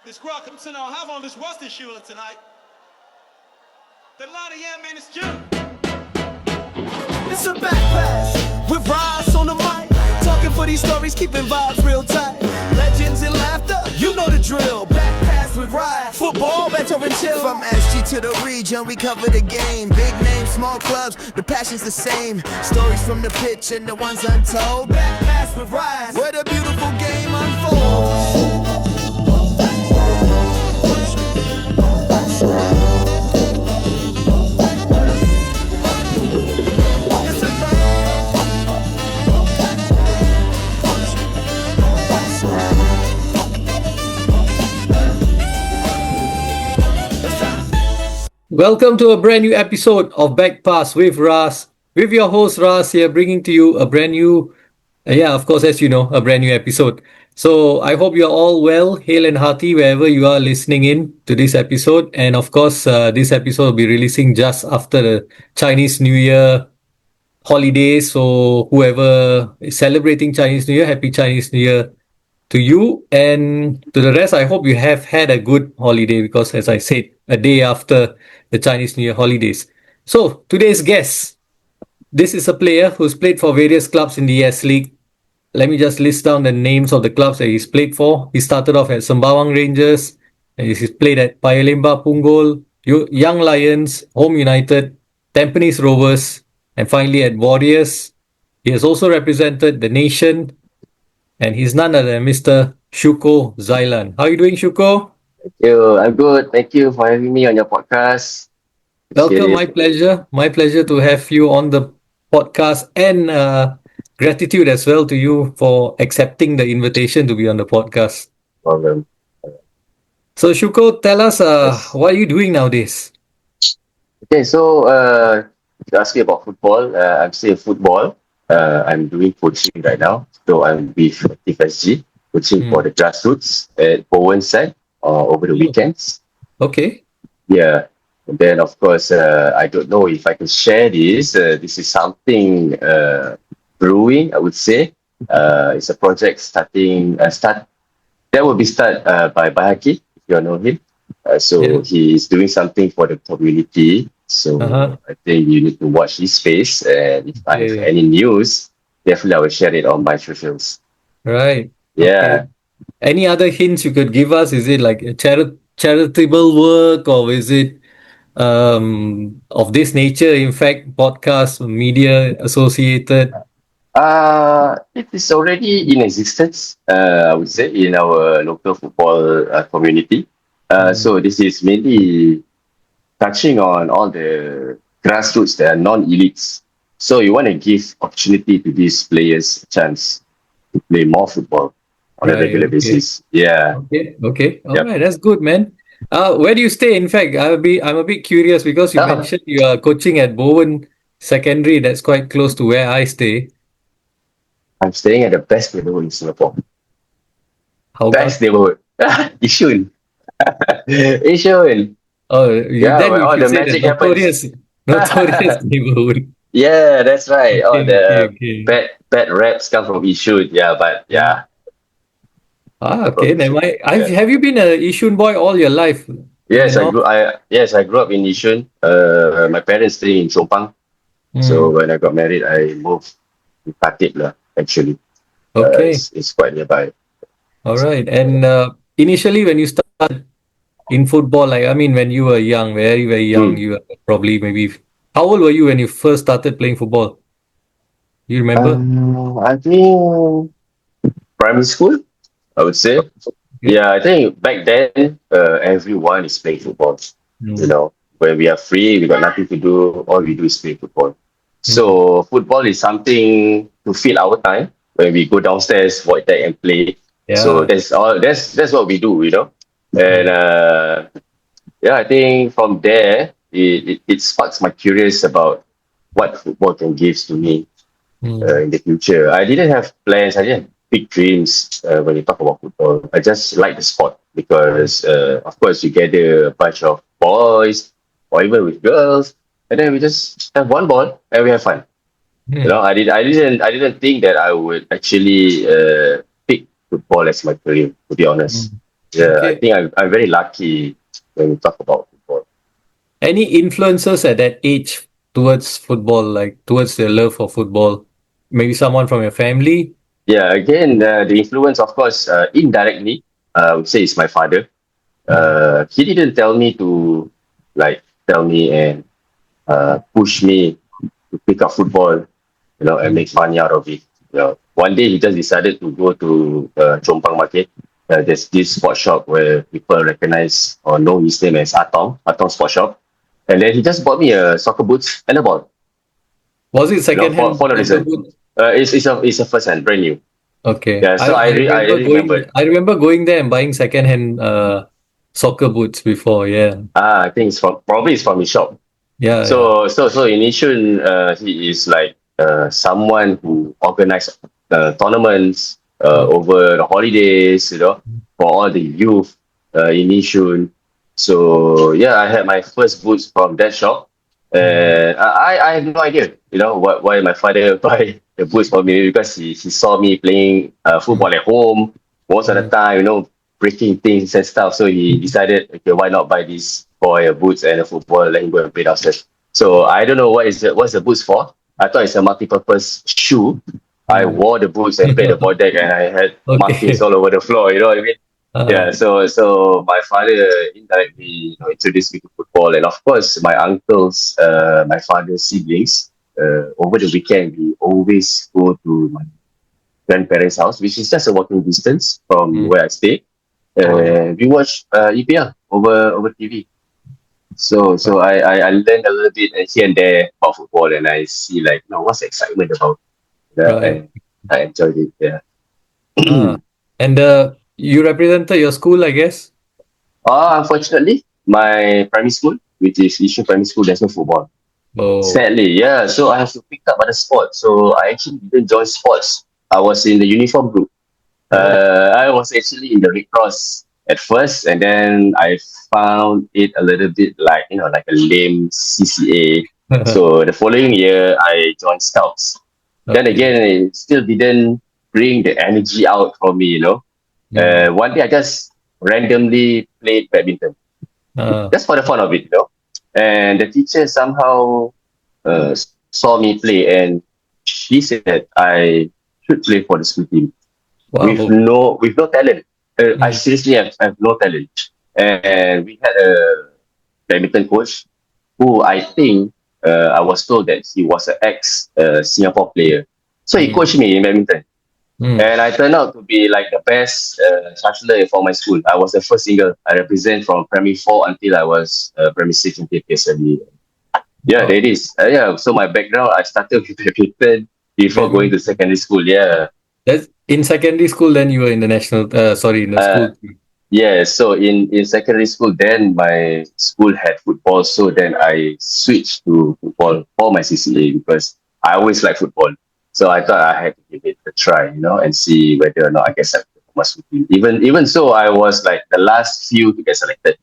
This crowd comes to know how on this Rusty shooter tonight. The line of yeah, man, it's Jim. It's a back pass with Ross on the mic. Talking for these stories, keeping vibes real tight. Legends and laughter, you know the drill. Back pass with Ryan, football, better and chill. From SG to the region, we cover the game. Big names, small clubs, the passion's the same. Stories from the pitch and the ones untold. Back pass with Ryan, Where the beautiful game unfolds. Welcome to a brand new episode of Back Pass with Ras. With your host Ras here, bringing to you a brand new, of course, as you know, a brand new episode. So I hope you're all well, hale and hearty wherever you are listening in to this episode. And of course, this episode will be releasing just after the Chinese New Year holidays. So whoever is celebrating Chinese New Year, happy Chinese New Year to you. And to the rest, I hope you have had a good holiday because, as I said, a day after the Chinese New Year holidays. So today's guest, this is a player who's played for various clubs in the S.League. Let me just list down the names of the clubs that he's played for. He started off at Sembawang Rangers. He's played at Paya Lebar Punggol, Young Lions, Home United, Tampines Rovers, and finally at Warriors. He has also represented the nation, and he's none other than Mr. Shukor Zailan. How are you doing, Shukor? Thank you. I'm good. Thank you for having me on your podcast. Welcome. My pleasure. My pleasure to have you on the podcast, and gratitude as well to you for accepting the invitation to be on the podcast. Problem. So, Shukor, tell us what are you doing nowadays? Okay, so you asked me about football. I'm still in football. I'm doing coaching right now. So I'm with SG, coaching for the grassroots at Bowen side over the weekends. Okay. Yeah. And then, of course, I don't know if I can share this. This is something brewing, I would say. It's a project that will be started by Bahaki, if you know him. He is doing something for the community. So I think you need to watch his space. And if I have any news, definitely I will share it on my socials. Right. Yeah. Okay. Any other hints you could give us? Is it like a charitable work, or is it of this nature? In fact, podcast, media associated. It is already in existence, I would say, in our local football community. So this is mainly touching on all the grassroots that are non-elites. So you want to give opportunity to these players a chance to play more football on a regular basis. Yeah. Okay. All right. That's good, man. Where do you stay? In fact, I'm a bit curious because you mentioned you are coaching at Bowen Secondary. That's quite close to where I stay. I'm staying at the best neighborhood in Singapore. Best neighborhood. Yishun. Yishun. Oh, yeah, then where all the magic notorious neighborhood. Yeah, that's right. All the okay. bad raps come from Yishun. Yeah, but yeah. Okay. Have you been a Yishun boy all your life? Yes, I grew up in Yishun. My parents stay in Chong. So when I got married, I moved to Khatib actually. Okay. It's quite nearby. All right. And initially, when you started in football, when you were young, very, very young, you were probably maybe... How old were you when you first started playing football? You remember? I think primary school, I would say. Okay. Yeah, I think back then, everyone is playing football. You know, when we are free, we got nothing to do. All we do is play football. So football is something to fill our time when we go downstairs, void deck and play. Yeah. So that's what we do, you know. And I think from there it sparks my curious about what football can give to me in the future. I didn't have plans. I didn't have big dreams when you talk about football. I just like the sport because, of course, you gather a bunch of boys or even with girls, and then we just have one ball and we have fun. You know, I didn't think that I would actually pick football as my career, to be honest. Yeah, I Okay. think I'm very lucky when we talk about football. Any influences at that age towards football, like towards the love for football? Maybe someone from your family? Yeah, again, the influence, of course, indirectly, I would say it's my father. Mm. He didn't tell me to like tell me and push me to pick up football, and Mm. make money out of it. One day he just decided to go to Chompang Market. There's this sports shop where people recognize or know his name as Atong Sports Shop. And then he just bought me a soccer boots and a ball, Was it for second-hand no soccer reason. boot? It's a first hand, brand new. Okay. Yeah, so I really remembered. I remember going there and buying second-hand soccer boots before. Yeah. I think it's from his shop. Yeah, yeah. So in Yishun, he is like someone who organized tournaments over the holidays, for all the youth in Yishun. So yeah, I had my first boots from that shop, Mm. and I have no idea, why my father buy the boots for me, because he saw me playing Mm. football at home most of the time, breaking things and stuff. So he decided, okay, why not buy this boy a boots and a football, let him go and play downstairs. So I don't know what's the boots for. I thought it's a multi-purpose shoe. I Mm. wore the boots and played the ball deck, and I had markings Okay. all over the floor. You know what I mean? Uh, Yeah. So my father indirectly, introduced me to football, and of course my uncles, my father's siblings. Over the weekend, we always go to my grandparents' house, which is just a walking distance from mm. where I stay. We watch EPL over TV. So I learned a little bit here and there about football, and I see like, what's the excitement about, Right. and I enjoyed it. Yeah. Ah. And you represented your school, I guess? Unfortunately, my primary school, which is Yishun Primary School, there's no football. Oh. Sadly, yeah. So I have to pick up other sports. So I actually didn't join sports. I was in the uniform group. Oh. I was actually in the Red Cross at first, and then I found it a little bit like, like a lame CCA. So the following year, I joined Scouts. Then Okay. again, it still didn't bring the energy out from me. Mm. One day, I just randomly played badminton, Ah. just for the fun of it. And the teacher somehow uh, saw me play, and she said that I should play for the school team with Wow. no talent. I Mm. seriously have no talent. And we had a badminton coach who I think, I was told that he was an ex Singapore player. So he Mm. coached me in badminton. Mm. And I turned out to be like the best bachelor for my school. I was the first single I represent from primary 4 until I was primary 6 in PSLE. Yeah, Wow. that is. Yeah, so my background, I started with badminton before going to Badminton. secondary school. Yeah. That's in secondary school, then you were in the national, sorry, in the Uh, school team. Yeah, so in secondary school, then my school had football, so then I switched to football for my CCA because I always like football. So I thought I had to give it a try, and see whether or not I get selected for my school team. Even so, I was like the last few to get selected.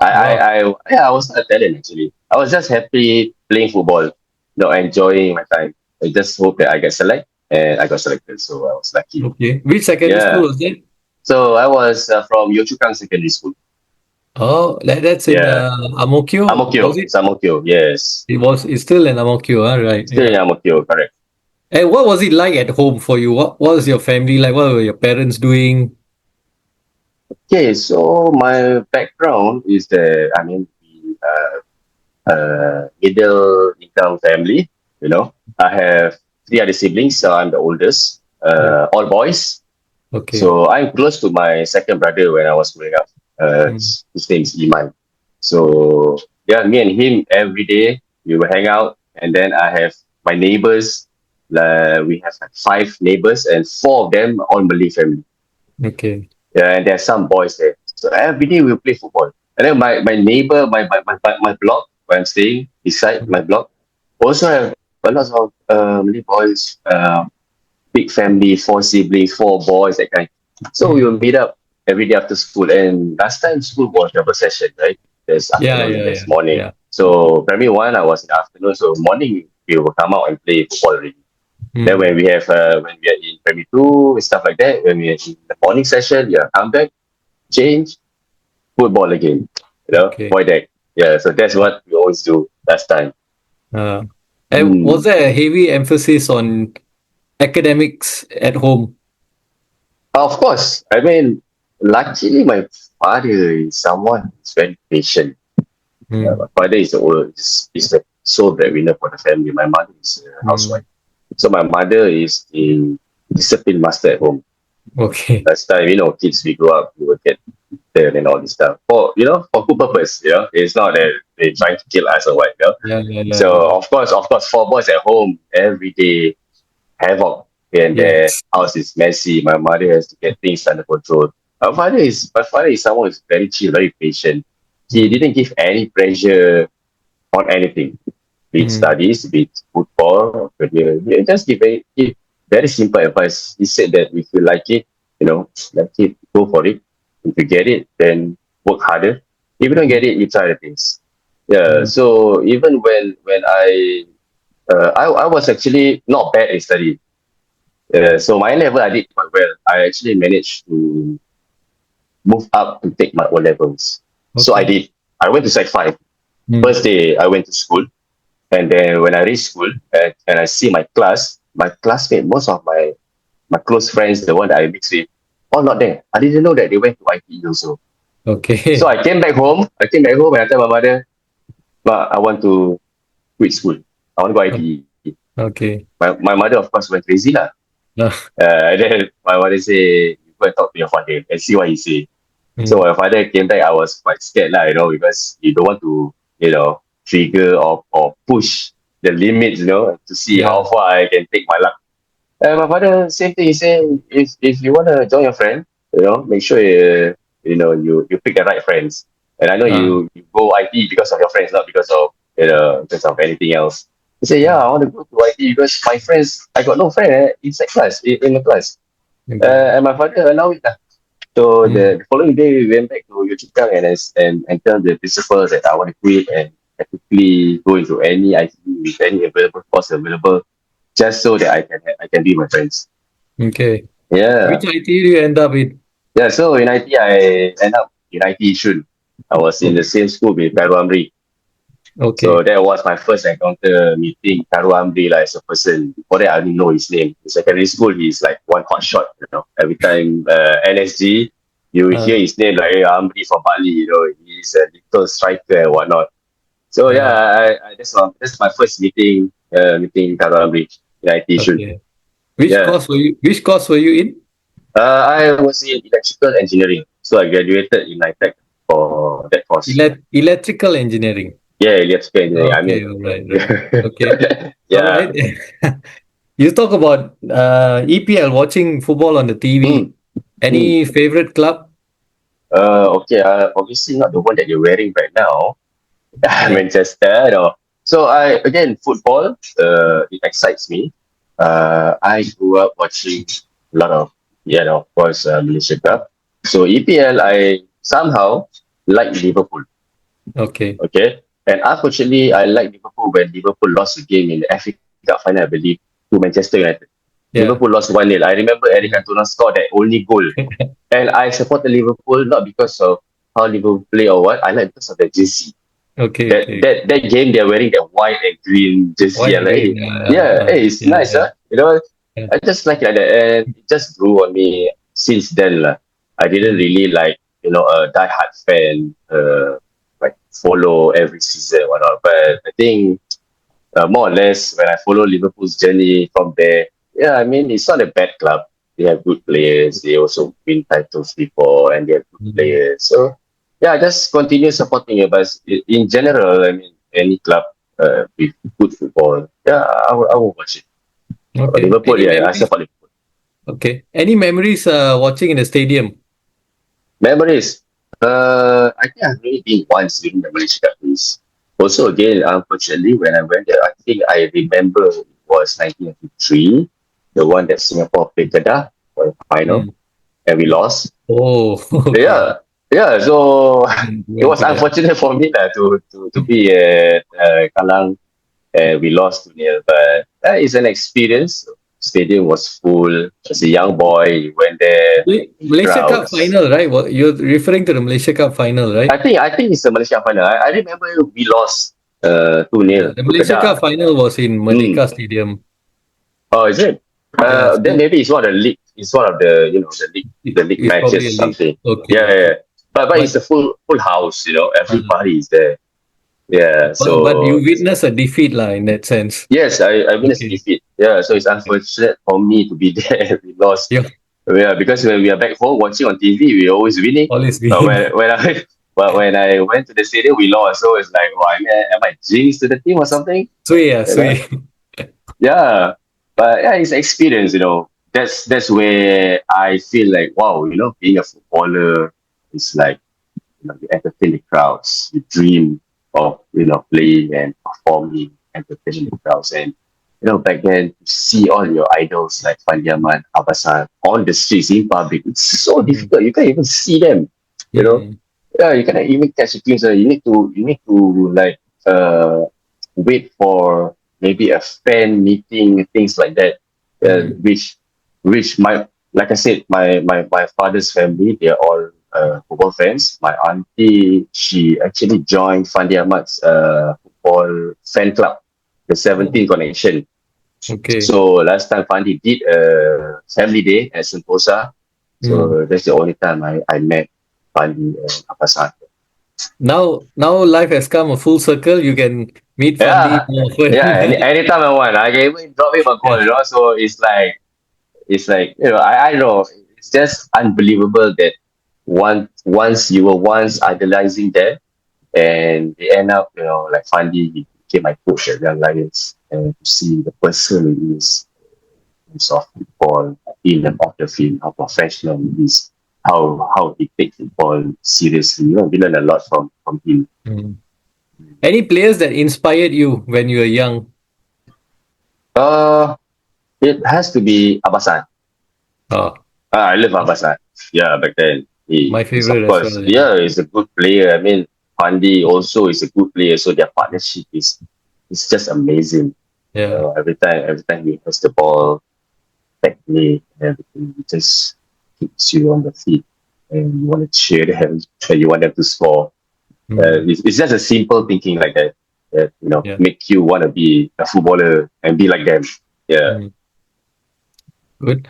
Wow. Yeah, I was not a talent actually. I was just happy playing football, enjoying my time. I just hope that I get selected, and I got selected, so I was lucky. Okay. Which secondary school Yeah. was that? So I was from Yio Chu Kang Secondary School. Oh, that's in Yeah. Was it? It's Amokyo, yes. It's still in right? Still in Yeah. Amokyo, correct. And what was it like at home for you? What was your family like? What were your parents doing? Okay, so my background is that, I mean, middle income family, I have three other siblings, so I'm the oldest, Oh, all boys. okay. So I'm close to my second brother when I was growing up. Mm. His name is Iman. So yeah, me and him every day we will hang out, and then I have my neighbors. We have like five neighbors, and four of them are all Malay family. Okay. Yeah, and there's some boys there. So every day we play football. And then my neighbor, my block where I'm staying beside my block also have a lot of Malay boys. Big family, four siblings, four boys, that kind. So we will Mm. meet up every day after school. And last time school was double session, right? There's Yeah, afternoon and yeah, there's yeah, morning. yeah. So primary one, I was in the afternoon. So morning we will come out and play football already. Then Mm. when we are in primary two and stuff like that, when we are in the morning session, yeah, come back. change, football again. Okay. void deck. Yeah, so that's what we always do last time. Uh, and was there a heavy emphasis on academics at home? Of course, I mean, luckily my father is someone who's very patient. Mm. My father is the sole breadwinner for the family. My mother is a housewife. So my mother is the discipline master at home. Okay. Last time, kids we grow up, we would get there and all this stuff. For good purpose, It's not that they're trying to kill us or what, Yeah. So of course, four boys at home every day, havoc here and there. Yes. House is messy. My mother has to get things under control. My father is someone who's very chill, very patient. He didn't give any pressure on anything, be it studies, be it football, career. He just give very simple advice. He said that if you like it, like it, go for it. If you get it, then work harder. If you don't get it, you try the things. Yeah. So even when I was actually not bad in study. So my level I did quite well. I actually managed to move up to take my O levels. So I did. I went to Sec 5. First day I went to school. And then when I reached school and I see my classmate, most of my close friends, the one that I mixed with, all not there. I didn't know that they went to ITE also. Okay. So I came back home and I told my mother, "Ma, I want to quit school. I want to go ITE." Okay. My mother, of course, went crazy lah. Uh, And then my mother say, "You go and talk to your father and see what he say." So my father came back, I was quite scared lah, because you don't want to, trigger or push the limits, to see how far I can take my luck. And my father, same thing, he said, if you want to join your friend, make sure you pick the right friends. And I know you go IT because of your friends, not because of anything else. He said, yeah, I want to go to IT because my friends, I got no friend inside class, in the class. And my father allowed it lah. So the following day, we went back to Yio Chu Kang and tell the principal that I want to quit and quickly go into any IT with any available course available, just so that I can be with my friends. Okay. Yeah. Which IT do you end up in? Yeah. So in IT, I end up in IT Yishun. I was in the same school with Karu Amri. Okay. So that was my first encounter meeting Karu Amri as a person. Before that, I didn't know his name. In secondary school, he's like one hot shot. Every time NSG, you hear his name like, hey, Amri from Bali. He's a little striker and whatnot. So that's my first meeting Karu Amri in IT Yishun. Okay. Which course were you in? I was in electrical engineering. So I graduated in NITEC for that course. Electrical engineering. Yeah, electrical engineering. Right. Okay. Yeah. All right. You talk about EPL, watching football on the TV. Any favorite club? Okay. Obviously not the one that you're wearing right now. Manchester. So football. It excites me. I grew up watching a lot of of course Malaysia Cup. So EPL, I somehow like Liverpool. Okay. And unfortunately, I like Liverpool when Liverpool lost the game in the FA Cup final, I believe, to Manchester United. Yeah. Liverpool lost 1-0. I remember Eric Cantona scored that only goal. And I supported Liverpool not because of how Liverpool play or what. I like because of the jersey. Okay. That game, they're wearing that white and green jersey. It's nice. I just like it like that. And it just grew on me since then. I didn't really like, a die-hard fan, like follow every season or whatnot. But I think more or less when I follow Liverpool's journey from there, it's not a bad club. They have good players. They also win titles before and they have good players. So I just continue supporting it. But in general, any club with good football, I will watch it. Okay. Liverpool, I support Liverpool. Okay. Any memories watching in the stadium? Memories. I think I've only been once during the Malaysia Cup race. Also, again, unfortunately, when I went there, I think I remember it was 1993, the one that Singapore played Kedah for the final, and we lost. Oh, okay. Yeah. So it was unfortunate for me to be at Kalang, and we lost 2-0. But that is an experience. Stadium was full. As a young boy, you went there. Malaysia Cup Crowds. final, right? You're referring to the Malaysia Cup final, right? I think it's the Malaysia final. I remember we lost 2-0 The to Malaysia Cup Kedah. final was in Mm. Merdeka Stadium. Oh, is it? Yeah, Then so maybe it's one of the league. It's one of the the league it's matches probably or a league. something. Okay, Yeah, yeah, okay. yeah. But it's But a full house. uh, Everybody is there. Yeah. but you So witness a defeat lah in that sense. yes, I witnessed Okay. defeat. Yeah. So it's unfortunate for me to be there. We lost. Yeah, Yeah, because when we are back home watching on TV, we always winning. always But win. when I went to the stadium, we lost. So it's like, wow, am I jinxed to the team or something? Sway, yeah, You know? sway. Yeah, but yeah, it's experience. That's where I feel like, wow, being a footballer is like, you entertain the crowds. You dream of playing and performing, entertaining the crowds, and back then to see all your idols like Fandi Ahmad, Abasan on the streets in public, it's so difficult. You can't even see them. You know, Mm. yeah, you cannot even catch a glimpse. You need to like wait for maybe a fan meeting, things like that. Which my like I said, my father's family, they're all football fans. My auntie, she actually joined Fandi Ahmad's football fan club, the 17 Connection. Okay. So last time Fandi did a family day at Sentosa. So that's the only time I met Fandi and Apasan. Now life has come a full circle. You can meet Fandi Yeah, more often. yeah. Anytime I want, I can even drop him a call. Yeah. So it's like I don't know. It's just unbelievable that once you were once idolizing them, and they end up like Fandi, he became my coach at Young Lions, and to see the person he is in soft football, in and off the field, how professional he is, how he takes football seriously. We learn a lot from him. Mm. Any players that inspired you when you were young? Uh, it has to be Abasan. Oh, I love Abasan. Yeah, back then my he's of favorite as course, well. yeah, he's a good player. I mean, Fandi also is a good player, so their partnership is just amazing. Yeah. Every time he has the ball, technique and everything, it just keeps you on the feet, and you want to cheer them, and you want them to score. It's just a simple thinking like that Yeah. make you want to be a footballer and be like them. Yeah. Mm. Good.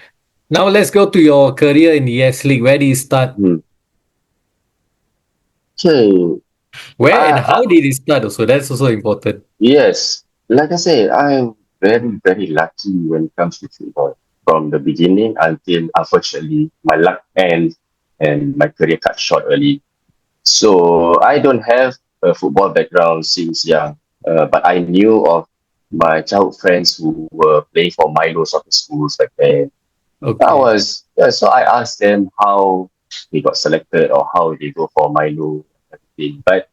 Now let's go to your career in the S.League. Where did you start? Okay. Where and how did it start? Also, that's also important. Yes. Like I said, I'm very, very lucky when it comes to football. From the beginning until, unfortunately, my luck ends and my career cut short early. So I don't have a football background since young, but I knew of my childhood friends who were playing for Milo soccer schools back then. Okay. So I asked them how they got selected or how they go for Milo and everything. But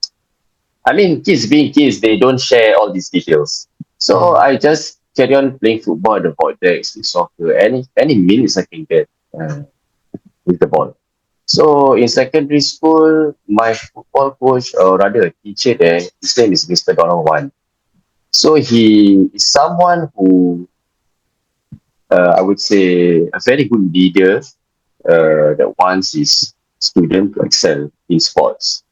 I mean, kids being kids, they don't share all these details. So I just carry on playing football at the void decks, with soccer, any minutes I can get with the ball. So in secondary school, my football coach, or rather a teacher there, his name is Mr. Donald Wan. So he is someone who, I would say, a very good leader that wants his student to excel in sports.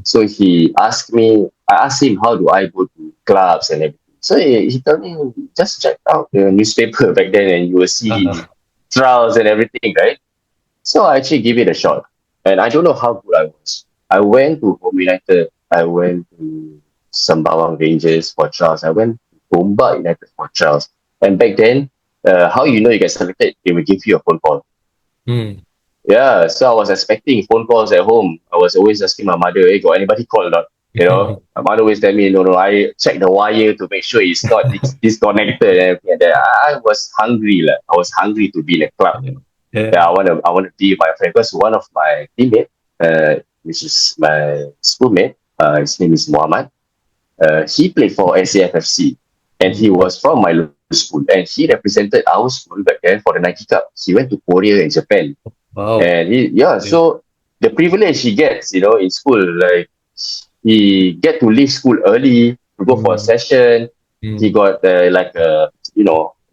So I asked him, how do I go to clubs and everything. So he told me, just check out the newspaper back then and you will see trials and everything, right? So I actually give it a shot. And I don't know how good I was. I went to Home United. I went to Sembawang Rangers for trials. I went to Gombak United for trials. And back then, how you get selected, they will give you a phone call. Yeah, so I was expecting phone calls at home. I was always asking my mother, hey, got anybody call or not? My mother always tell me, no, I check the wire to make sure it's not disconnected and everything like that. I was hungry. I was hungry to be in a club. Yeah, I want to be with my friend, because one of my teammates, which is my schoolmate, his name is Muhammad. He played for SAFFC, and he was from my local school, and he represented our school back then for the Nike Cup. He went to Korea and Japan. Wow. And so the privilege he gets, in school, like he get to leave school early to go for a session. He got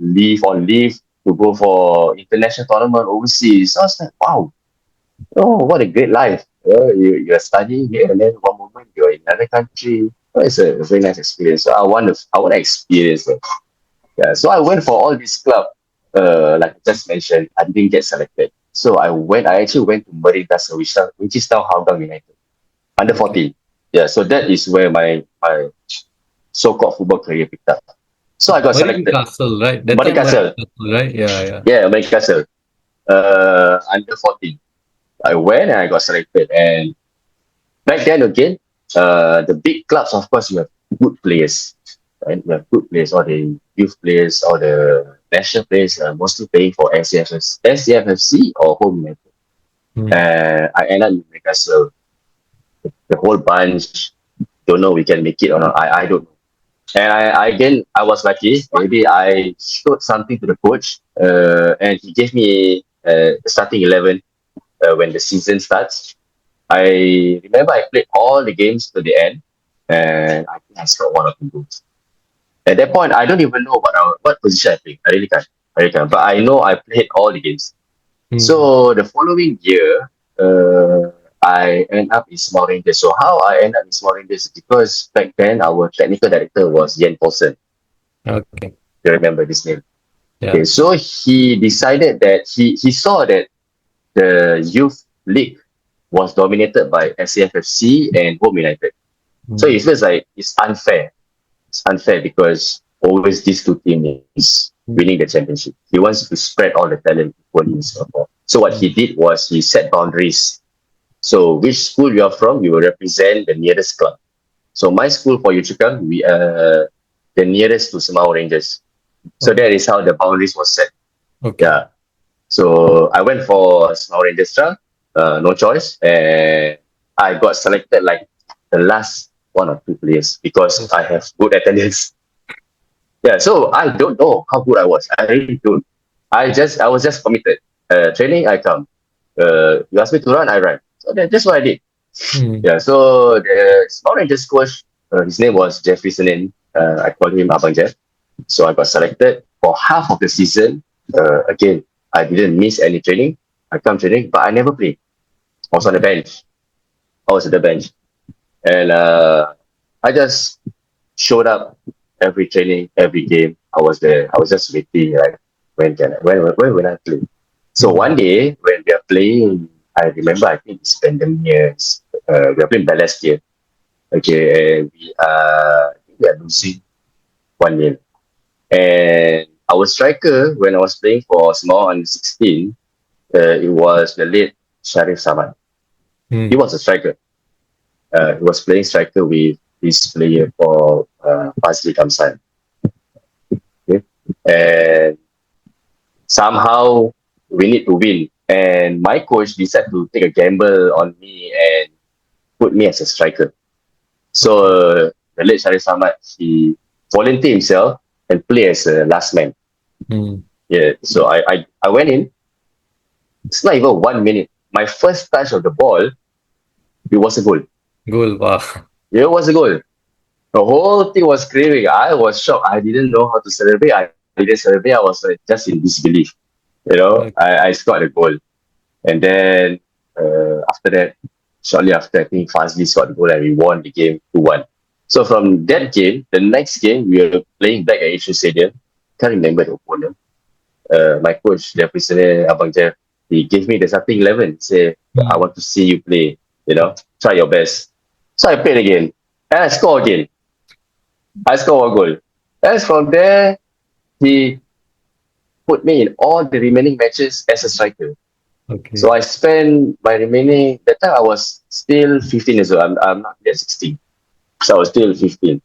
leave on leave to go for international tournament overseas. So I was like, wow, oh, what a great life. You're studying here and then one moment you're in another country. Oh, it's a very nice experience. So I want to experience it. Yeah, so I went for all these club. Like I just mentioned, I didn't get selected. So I actually went to Marine Castle, which is now Hougang United, under 14. Yeah, so that is where my so-called football career picked up. So I got Marine selected. Castle, right? That Marine time Marine Castle. Castle, right? Yeah. Yeah, Marine Castle. Under 14. I went and I got selected. And back then again, the big clubs, of course, you have good players. Right? You have good players, all the youth players, all the national players, mostly playing for SAFFC or Home United. And I ended up in Newcastle. The whole bunch don't know we can make it or not. I don't know. And I was lucky. Maybe I showed something to the coach, and he gave me the starting 11 when the season starts. I remember I played all the games to the end, and I think I scored one or two goals. At that point, I don't even know what position I played. I really can't. But I know I played all the games. So the following year, I end up in Sembawang Rangers. So how I end up in Sembawang Rangers is because back then our technical director was Jan Paulsen. Okay. You remember this name? Yeah. Okay, so he decided that he saw that the youth league was dominated by SAFFC and Home United. So he feels like it's unfair. It's unfair because always these two teams is winning the championship. He wants to spread all the talent equally in Singapore. So what he did was he set boundaries. So which school you are from, you will represent the nearest club. So my school for Yio Chu Kang, we are the nearest to Sembawang Rangers. So that is how the boundaries was set. Okay. Yeah. So I went for Sembawang Rangers, no choice, and I got selected like the last one or two players because I have good attendance. Yeah, so I don't know how good I was. I really don't. I was just committed. Training, I come. You ask me to run, I run. So that's what I did. Yeah, so the Sembawang Rangers coach, his name was Jeffrey Senin. I called him Abang Jeff. So I got selected for half of the season. Again, I didn't miss any training. I come training, but I never played. I was on the bench. I was at the bench. And I just showed up every training, every game. I was there. I was just waiting, like, when will I play? So one day, when we are playing, I remember, I think it's pandemic. We are playing Balestier. Okay, and we are losing 1-0. And our striker, when I was playing for Sembawang under 16, it was the late Sharif Samad. He was a striker. He was playing striker with this player for Fazli Kamsan. Okay? And somehow we need to win. And my coach decided to take a gamble on me and put me as a striker. So the late Sharif Samad, he volunteered himself and play as a last man. Yeah, so I went in. It's not even 1 minute. My first touch of the ball, it was a goal. Goal, wow. Yeah, it was a goal. The whole thing was screaming. I was shocked. I didn't know how to celebrate. I didn't celebrate. I was just in disbelief. You know, Okay. I scored a goal. And then after that, shortly after, I think Fazli scored the goal and we won the game 2-1. So from that game, the next game, we were playing back at Asian Stadium. Can't remember the opponent. My coach, the president, Abang Jeff, he gave me the starting 11. Say, I want to see you play. You know, try your best. So I played again. And I scored again. I scored 1 goal. And from there, he put me in all the remaining matches as a striker. Okay. So I spent my remaining, that time I was still 15 years old. I'm not yet 16. So I was still 15.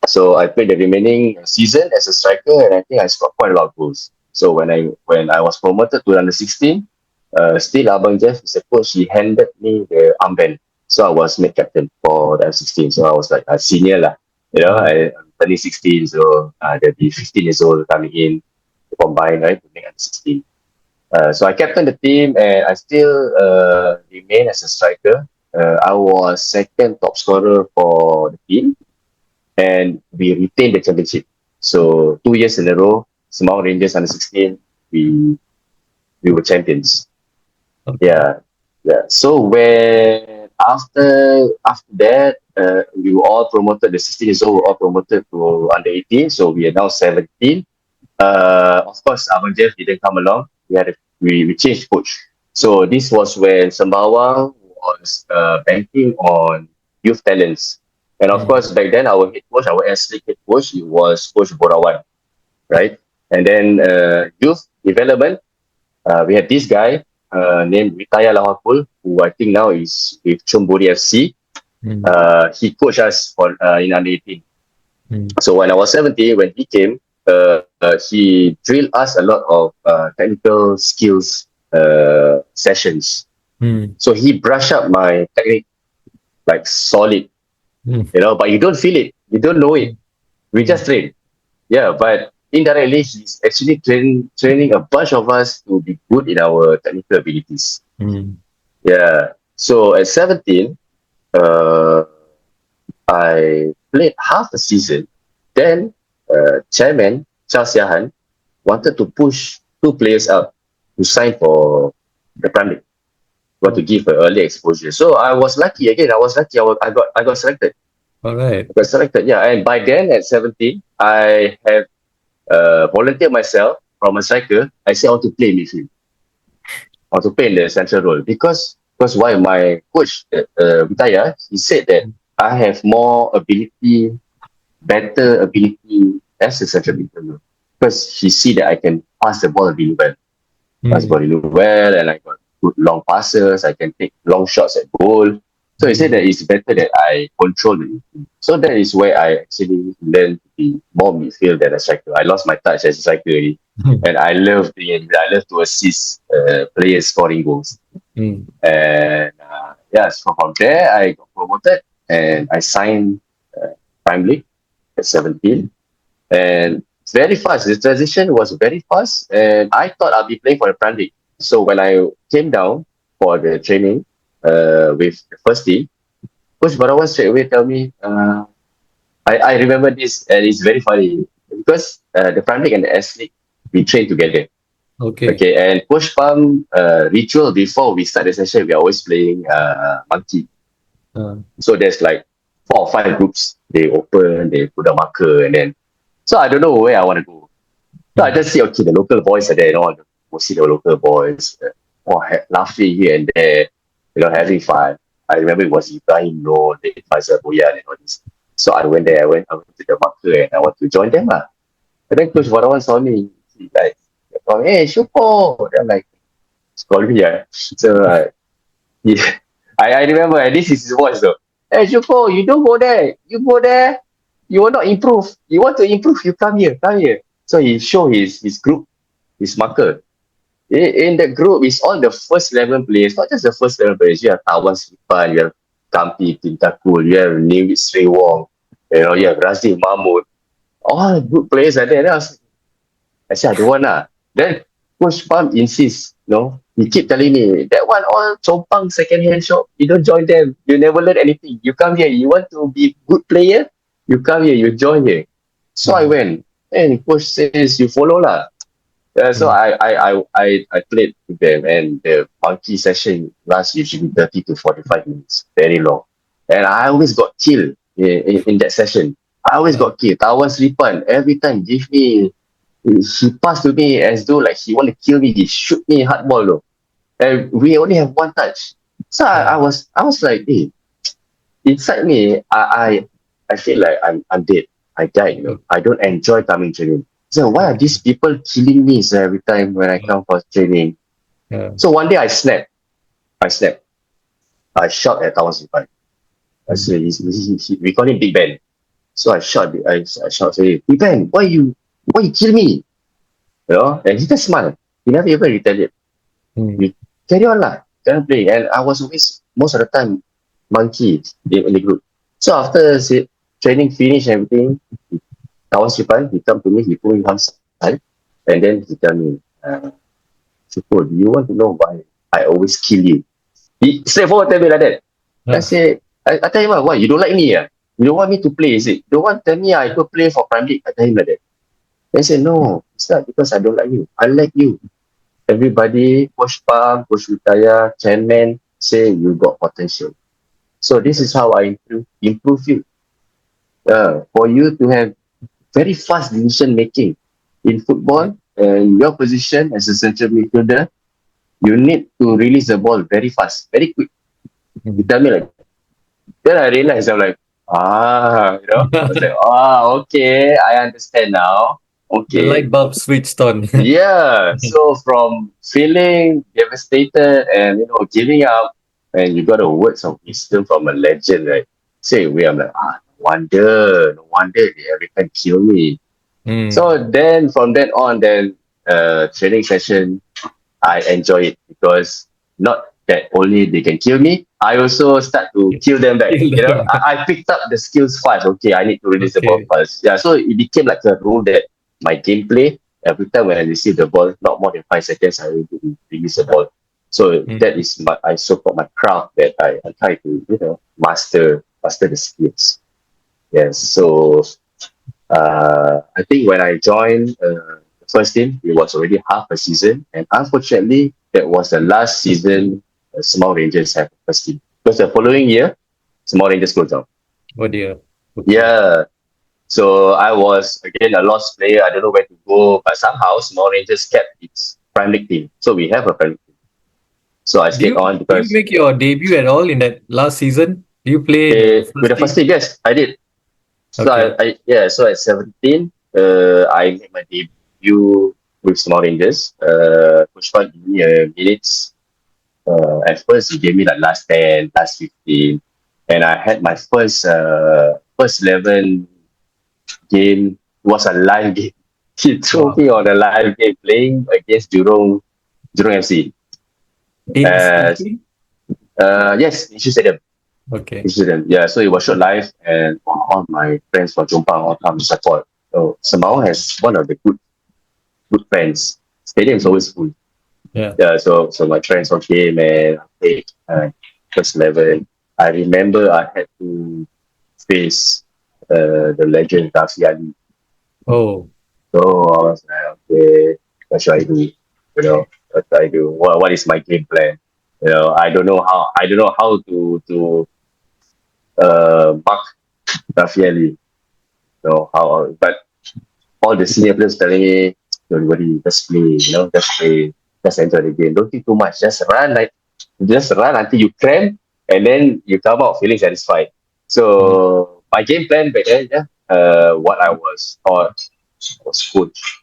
So I played the remaining season as a striker and I think I scored quite a lot of goals. So when I was promoted to under 16, still Abang Jeff is a coach, he handed me the armband. So I was made captain for the 16. So I was like a senior lah. You know, I'm turning 16, so there'll be 15 years old coming in to combine, right, to make under 16. So I captained the team and I still remain as a striker. I was second top scorer for the team and we retained the championship. So 2 years in a row, Sembawang Rangers under 16, we were champions. Okay. Yeah. So when after that, we were all promoted. The 16 years old were all promoted to under 18. So we are now 17. Of course, Abang Jeff didn't come along. We changed coach. So this was when Sembawang was banking on youth talents. And of course, back then, our head coach, our S.League head coach, it was Coach Borawan, right? And then youth development, we had this guy named Paya Lebar Punggol, who I think now is with Chumburi FC. He coached us for in under 18. So when I was 17, when he came, he drilled us a lot of technical skills sessions. So he brushed up my technique like solid, but you don't feel it, you don't know it. We just train. Yeah, but indirectly, he's actually training a bunch of us to be good in our technical abilities. Yeah. So at 17, I played half a season. Then chairman Charles Yahan wanted to push 2 players out to sign for the Premier League, want to give an early exposure. So I was lucky again. I got selected. All right. I got selected. Yeah, and by then at 17, I have volunteered myself from a striker. I said I want to play midfield. I want to play in the central role because why my coach Vitaya, he said that I have more ability, better ability as a central midfielder because he see that I can pass the ball really well. Pass the ball really well, and I got good long passes. I can take long shots at goal. So he said that it's better that I control the midfield. So that is where I actually learned to be more midfield than a striker. I lost my touch as a striker already. And I love to assist players scoring goals. And so from there I got promoted and I signed Premier League at 17. And it's very fast. The transition was very fast, and I thought I'll be playing for the Premier League. So when I came down for the training with the first team, Coach Barawan straight away tell me, I remember this, and it's very funny because the Premier League and the S.League, we train together. Okay, and Coach Pam ritual before we start the session, we are always playing monkey. So there's like 4 or 5 groups. They open, they put a marker, and then so I don't know where I want to go. So I just see, okay, the local boys are there, we'll see the local boys laughing here and there, having fun. I remember it was Ibrahim, Faisal Boyan, and all this. So I went there, I went to the marker and I want to join them. And then Coach Barawan saw me, he like, hey, Shukor. I'm like, it's called me. So I remember, and this is his voice though. Hey, Shukor, you don't go there. You go there, you will not improve. You want to improve, you come here. So he showed his group, his marker. In the group, it's all the first 11 players, not just the first 11 players. You have Tawan Sripan, you have Kampi Tintakul, you have Newit Sri Wong, you have Razif Mahmud. All good players are there. Then I said, I don't want. Then Coach Pam insists, he keep telling me, that one all Chompang second-hand shop, you don't join them, you never learn anything. You come here, you want to be good player, you come here, you join here. So I went, and Coach says, you follow lah. So I played with them, and the monkey session lasts usually 30 to 45 minutes, very long. And I always got killed in that session. I always got killed. Tawan Sripan, every time give me, he passed to me as though like he want to kill me, he shoot me hard ball though. And we only have 1 touch. So I was like, hey, inside me, I feel like I'm dead. I died, I don't enjoy coming training. So why are these people killing me every time when I come for training? So one day I snapped. I shot at Tawan Sripan. I said, we call him Big Ben. So I shot, say, Big Ben, why you kill me? And he just smiled. He never even retaliated. We carry on lah, can't play. And I was always, most of the time, monkey in the group. So after training finished and everything, Tawan Sripan, he come to me, he put me one side, and then he tell me, Shukor, do you want to know why I always kill you? He straightforward tell me like that. I say, I tell him, why? You don't like me? You don't want me to play, is it? You don't want to tell me I go play for Premier League? I tell him like that. They say, no, it's not because I don't like you. I like you. Everybody, Coach Pam, Coach Vitaya, chairman, say you got potential. So this is how I improve you. For you to have very fast decision making in football, and your position as a central midfielder, you need to release the ball very fast, very quick. You tell me like, then I realized I'm like, I was like, okay, I understand now. The Okay. light bulb switched on. Yeah. So from feeling devastated and giving up, and you got a words of wisdom from a legend, right? Say we, I'm like, no wonder they every time kill me. So then from then on, then training session, I enjoy it because not that only they can kill me, I also start to kill them back. Kill them. I picked up the skills fast. Okay, I need to release the ball Okay. fast. Yeah, so it became like a rule that my gameplay, every time when I receive the ball, not more than 5 seconds, I will release the ball. So that is I so-called my craft that I try to, master the skills. Yes. So I think when I joined the first team, it was already half a season, and unfortunately, that was the last season Sembawang Rangers have first team. Because the following year, Sembawang Rangers closed down. Oh dear. Okay. Yeah, so I was again a lost player. I don't know where to go, but somehow Sembawang Rangers kept its prime league team. So we have a prime league team. So I stayed on Do you because make your debut at all in that last season? Do you play in the with the first first team? team, yes, I did. So Okay. so at 17, I made my debut with Small Rangers. Coach Pan gave me minutes. At first, he gave me like last 10, last 15. And I had my first 11 game. It was a live game. He threw Wow. me on a live game playing against Jurong FC. In Uh, Stadium? yes, in Stadium. Okay. Incident. Yeah, so it was shot live, and all my friends from Jompang all come to support. So Sembawang has one of the good fans. Stadium is always full. Yeah. Yeah, so my friends all came and played first 11. I remember I had to face the legend Rafi Ali. Oh. So I was like, okay, what should I do? What should I do? What is my game plan? I don't know how to mark Rafi Ali. But all the senior players telling me, don't worry, just play, just play, just enjoy the game. Don't think too much. Just run until you cramp, and then you come out feeling satisfied. So my game plan back then, what I was taught was coach.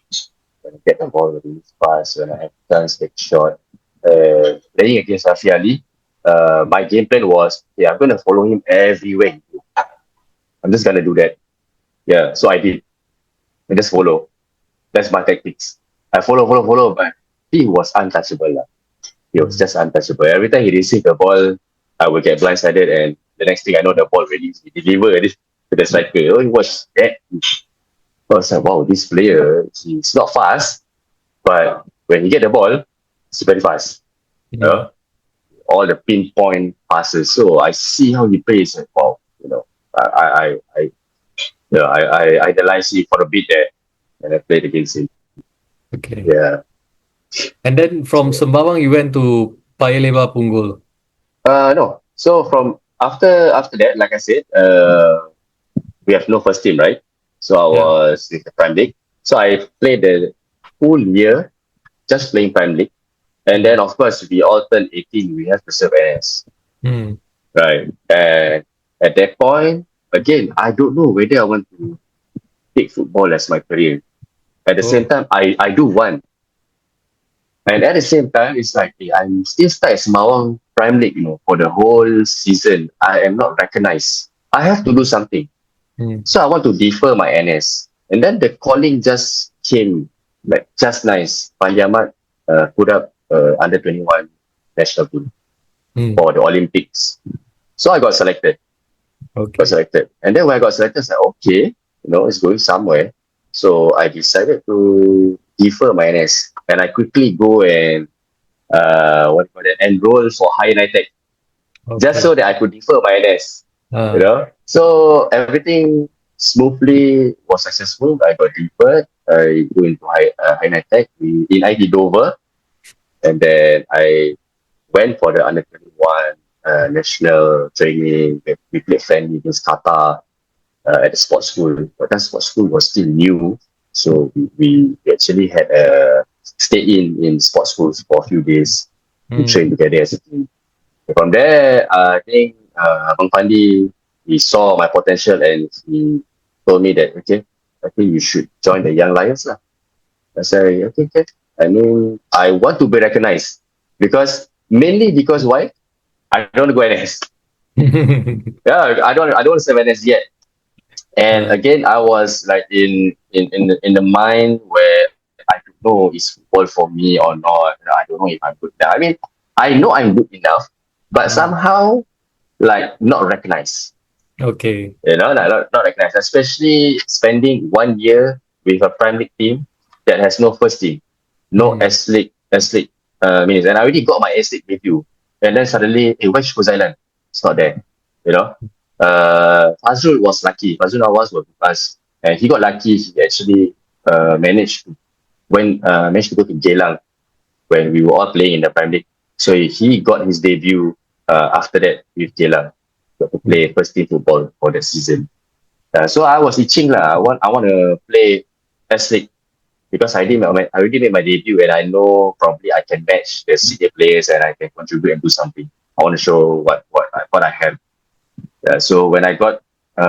When I get the ball, release pass. When I have chance, take shot. Playing against Rafi Ali, my game plan was, I'm gonna follow him everywhere. I'm just gonna do that. Yeah, so I did. I just follow. That's my tactics. I follow, but he was untouchable. He was just untouchable. Every time he received the ball, I would get blindsided, and the next thing I know, the ball really delivered to the striker. Oh, he was that. I was like, wow, this player, he's not fast, but when he get the ball, it's very fast. All the pinpoint passes. So I see how he plays, and wow, I idolize him for a bit there, and I played against him. Okay. Yeah. And then from Sembawang, you went to Paya Lebar Punggol. No. So from after that, like I said, we have no first team, right? So I Yeah. was with the Prime League. So I played the full year just playing Prime League. And then of course we all turn 18, we have to serve NS. Hmm. Right. And at that point, again, I don't know whether I want to take football as my career. At the same time, I do want. And at the same time, it's like, I'm still stuck at Sembawang Prime League, for the whole season. I am not recognized. I have to do something. So I want to defer my NS. And then the calling just came, like just nice. Panjamat put up under 21 national team for the Olympics. So I got selected. Okay. And then when I got selected, I said, okay, it's going somewhere. So I decided to defer my NS. And I quickly go and enroll for High United. Okay. Just so that I could defer my NS. So everything smoothly, was successful. I got referred. I go into high tech in IT Dover, and then I went for the under 21 national training. We played friendly against Qatar at the sports school, but that sports school was still new, so we actually had a stay in sports schools for a few days to train together as a team. From there, I think Abang Pandi, he saw my potential and he told me that, okay, I think you should join the Young Lions lah. I said, okay. I mean, I want to be recognized mainly because why? I don't go NS. Yeah, I don't want to serve NS yet. And again, I was like in the mind where I don't know is football for me or not. I don't know if I'm good enough. I mean, I know I'm good enough, but somehow like not recognized. Okay. Like not recognized, especially spending 1 year with a Premier League team that has no first team, no S.League minutes. And I already got my S.League debut. And then suddenly, where's Shukor Zailan? It's not there. Fazrul was lucky. Fazrul Nawaz was with us, and he got lucky. He actually managed to go to Geylang when we were all playing in the Premier League. So he got his debut after that with Geylang. Got to play first team football for the season. So I was itching lah. I want to play S.League because I already made my debut, and I know probably I can match the senior players and I can contribute and do something. I want to show what I have. So when I got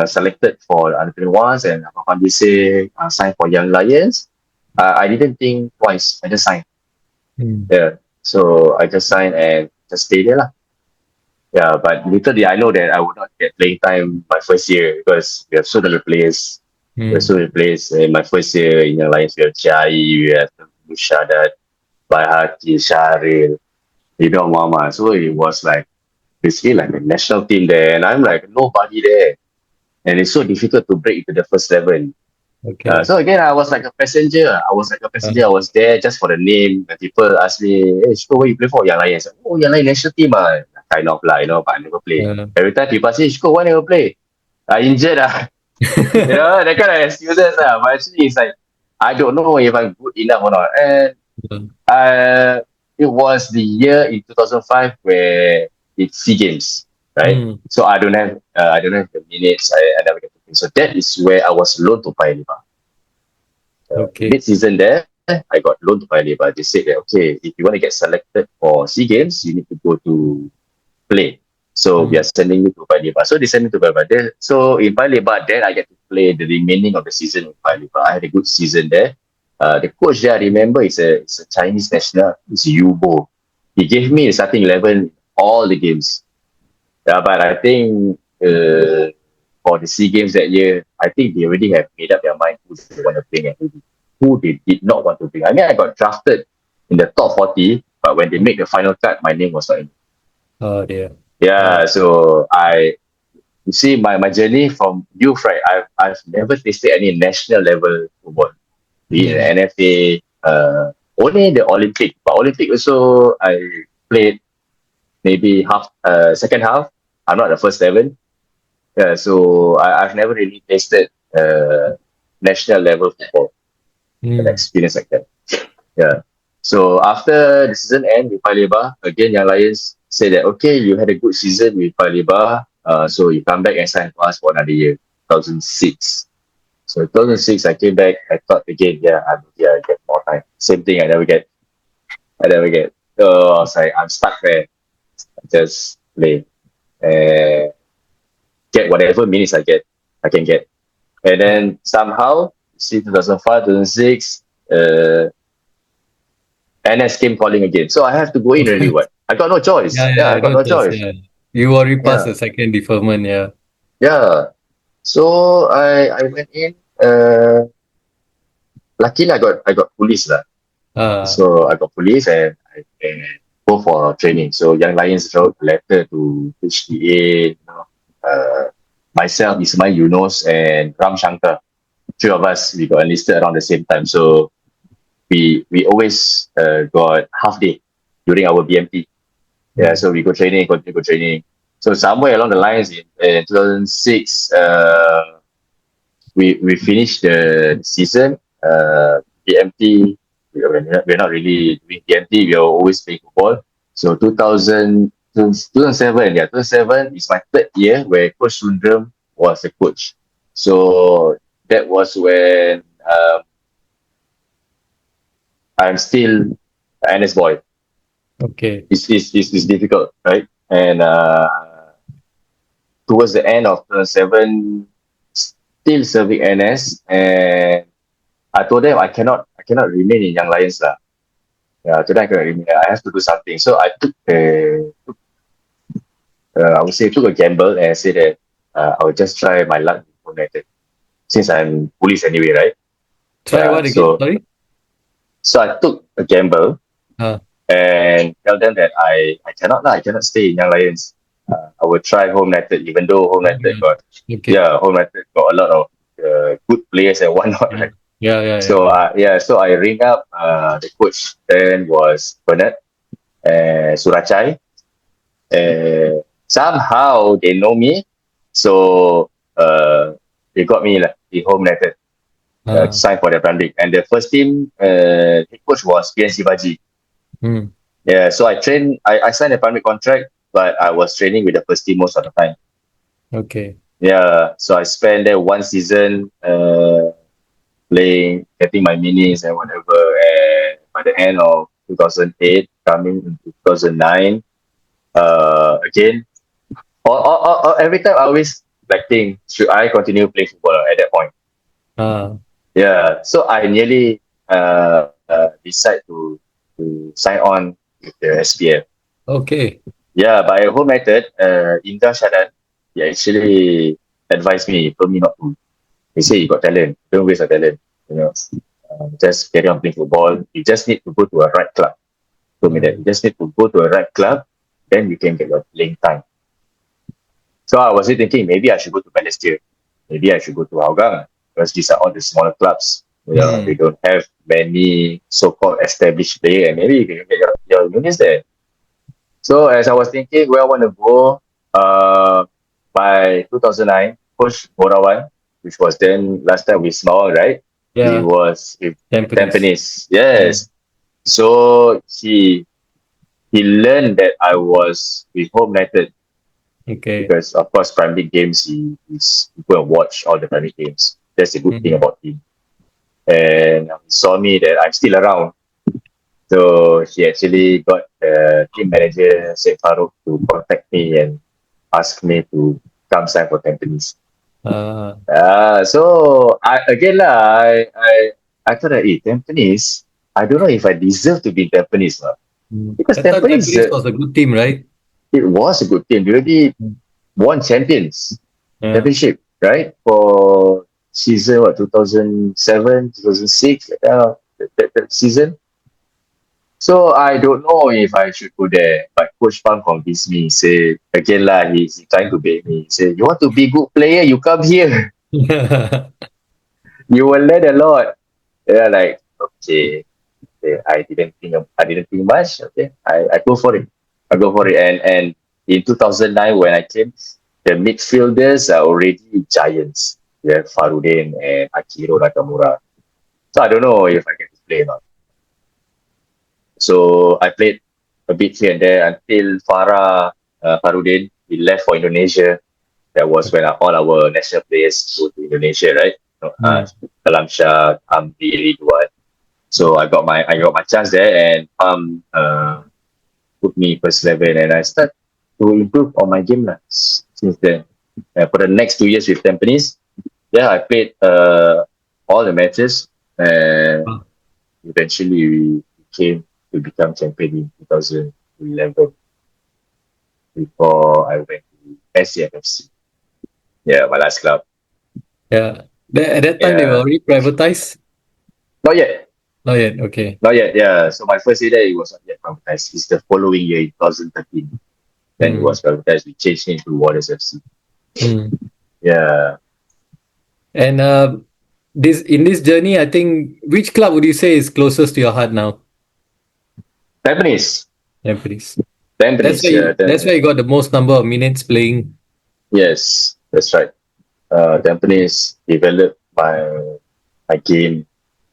selected for under 21s and Abang say signed for Young Lions, I didn't think twice. I just signed. So I just signed and just stayed there lah. Yeah, but little did I know that I would not get playing time my first year because we have so many players. We have so many players in my first year in Young Lions. We have Chai, we have Mushadat, Bahati, Sharil, Mama. So it was like basically like a national team there, and I'm like nobody there, and it's so difficult to break into the first 11. Okay. So again, I was like a passenger. I was there just for the name. And people ask me, "Hey, Shukor, where you play for?" Young Lions. Oh, Young Lions national team, kind of lah, but I never play. Every time people say, "Shukor, why never play?" I injured that kind of excuses But actually, it's like I don't know if I'm good enough or not. And it was the year in 2005 where it's SEA Games, right? So I don't have the minutes. I never get to play. So that is where I was loaned to Paya Lebar. Okay. Mid-season there, I got loaned to Paya Lebar. They said that, okay, if you want to get selected for SEA Games, you need to go to play. So we are sending you to Paya Lebar. So they sent me to Paya Lebar. So in Paya Lebar, then I get to play the remaining of the season in Paya Lebar. I had a good season there. The coach there, I remember, is a Chinese national. It's Yubo. He gave me the starting 11 all the games. But I think for the SEA Games that year, I think they already have made up their mind who they want to bring and who they did not want to bring. I mean, I got drafted in the top 40, but when they made the final cut, my name was not in. Oh dear. Yeah, so you see my journey from youth, right? I've never tasted any national level football. Be it NFA, only the Olympic. But Olympic also, I played maybe second half. I'm not the first 11. So I've never really tasted national level football. An experience like that. Yeah. So after the season end with Paya Lebar, again, Young Lions said that, okay, you had a good season with Paya Lebar, so you come back and sign for us for another year, 2006. So 2006, I came back. I thought again, I get more time. Same thing, I never get. So I was like, I'm stuck there. Just play. Get whatever minutes I can get. And then somehow, see 2005, 2006, NS came calling again. So I have to go in really what? I got no choice. I got no choice. Yeah. You already passed the second deferment, Yeah. So I went in. Luckily I got police lah. So I got police and I can go for training. So Young Lions wrote a letter to HTA, myself, Ismail Yunus and Ram Shankar. Three of us, we got enlisted around the same time. So we always got half day during our BMT. Yeah, so we go training, continue go training. So somewhere along the lines in 2006, we finished the season. PMT, we're not really doing PMT. We are always playing football. So 2007, 2007 is my third year where Coach Sundram was the coach. So that was when I'm still an NS boy. Okay. It's difficult, right? And towards the end of 2007, still serving NS, and I told them I cannot remain in Young Lions lah. Yeah, today I cannot remain. I have to do something. So I took I would say took a gamble and said that I would just try my luck with United, since I'm police anyway, right? Try what again? Sorry. So I took a gamble and tell them that I cannot stay in Young Lions. I will try Home United, even though Home United got Home United got a lot of good players and whatnot. Right? So I ring up the coach. Then was Bernard and Surachai. Somehow they know me, so they got me like in Home United. Signed for the Premier League, and the first team head coach was PNC Baji. Yeah, so I signed a Premier League contract, but I was training with the first team most of the time. Okay. Yeah, so I spent there one season playing, getting my minutes and whatever. And by the end of 2008, coming into 2009, again, every time I always like think, should I continue playing football at that point? Yeah, so I nearly decide to sign on with the SPF. Okay. Yeah, by Home United, Indra Shadan, he actually advised me, told me not to. He said, you got talent, don't waste your talent. You know, just carry on playing football. You just need to go to a right club. He told me that you just need to go to a right club, then you can get your playing time. So I was thinking, maybe I should go to Balestier. Maybe I should go to Hougang, because these are all the smaller clubs. You know, they don't have many so-called established players, and maybe you can get your units there. So as I was thinking where I want to go, by 2009, Coach Borawan, which was then last time with Sembawang, right? Yeah. He was with Tampines. Yes. Yeah. So he learned that I was with Home United. Okay. Because of course, Premier League games, he go and watch all the Premier League games. That's the good thing about him. And he saw me that I'm still around. So he actually got the team manager, Syed Farouk, to contact me and ask me to come sign for Tampines. So I thought that Tampines, I don't know if I deserve to be in Tampines. Because Tampines was a good team, right? It was a good team. We already won champions championship, right? For season 2007, 2006, that season. So I don't know if I should go there, but Coach Pang convinced me. Say again lah, he's trying to bait me. Say, you want to be good player, you come here. You will learn a lot. Yeah, like okay. I didn't think much. Okay, I go for it. And in 2009 when I came, the midfielders are already giants. We have Farudin and Akiro Nakamura. So I don't know if I get to play or not. So I played a bit here and there until Farudin, he left for Indonesia. That was when all our national players go to Indonesia, right? Kalam Shah, Amri, Ridwan. So I got my chance there, and put me first 11, and I start to improve on my game since then. For the next 2 years with Tampines, I played all the matches, and eventually we become champion in 2011 before I went to SAFFC. Yeah, my last club. Yeah. At that time, they were already privatized? Not yet. Not yet, okay. Not yet, yeah. So my first year there, it was not yet privatized. It's the following year, in 2013. Then it was privatized. We changed it to Warriors FC. Yeah. And in this journey, I think, which club would you say is closest to your heart now? Tampines. That's where you got the most number of minutes playing. Yes, that's right. Tampines developed my game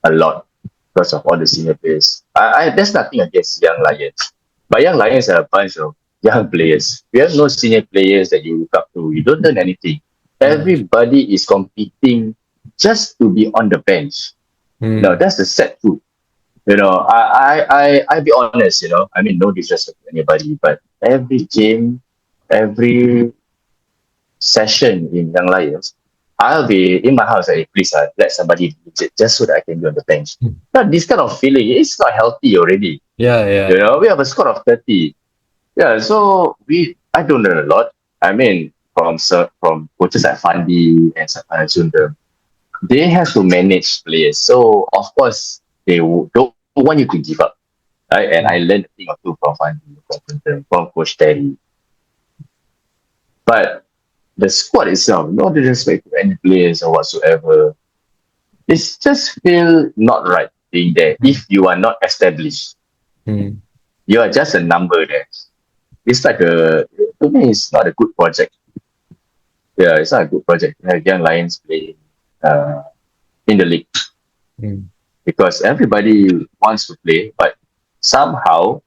a lot because of all the senior players. There's nothing against young Lions, but young Lions are a bunch of young players. We have no senior players that you look up to. You don't learn anything. Everybody is competing just to be on the bench. No, that's the sad truth. I be honest. I mean, no disrespect to anybody, but every game, every session in Young Lions, I'll be in my house. Please let somebody use it just so that I can be on the bench. But this kind of feeling, it's not healthy already. Yeah. We have a score of 30. Yeah, so I don't learn a lot. I mean, from coaches like Fandi and Sundar, they have to manage players. So of course they don't want you to give up. Right? And I learned a thing or two from Fandi, from Coach Terry. But the squad itself, no disrespect to any players or whatsoever, it's just feel not right being there if you are not established. You are just a number there. It's like to me, it's not a good project. Yeah, it's not a good project to have young Lions playing in the league. Because everybody wants to play, but somehow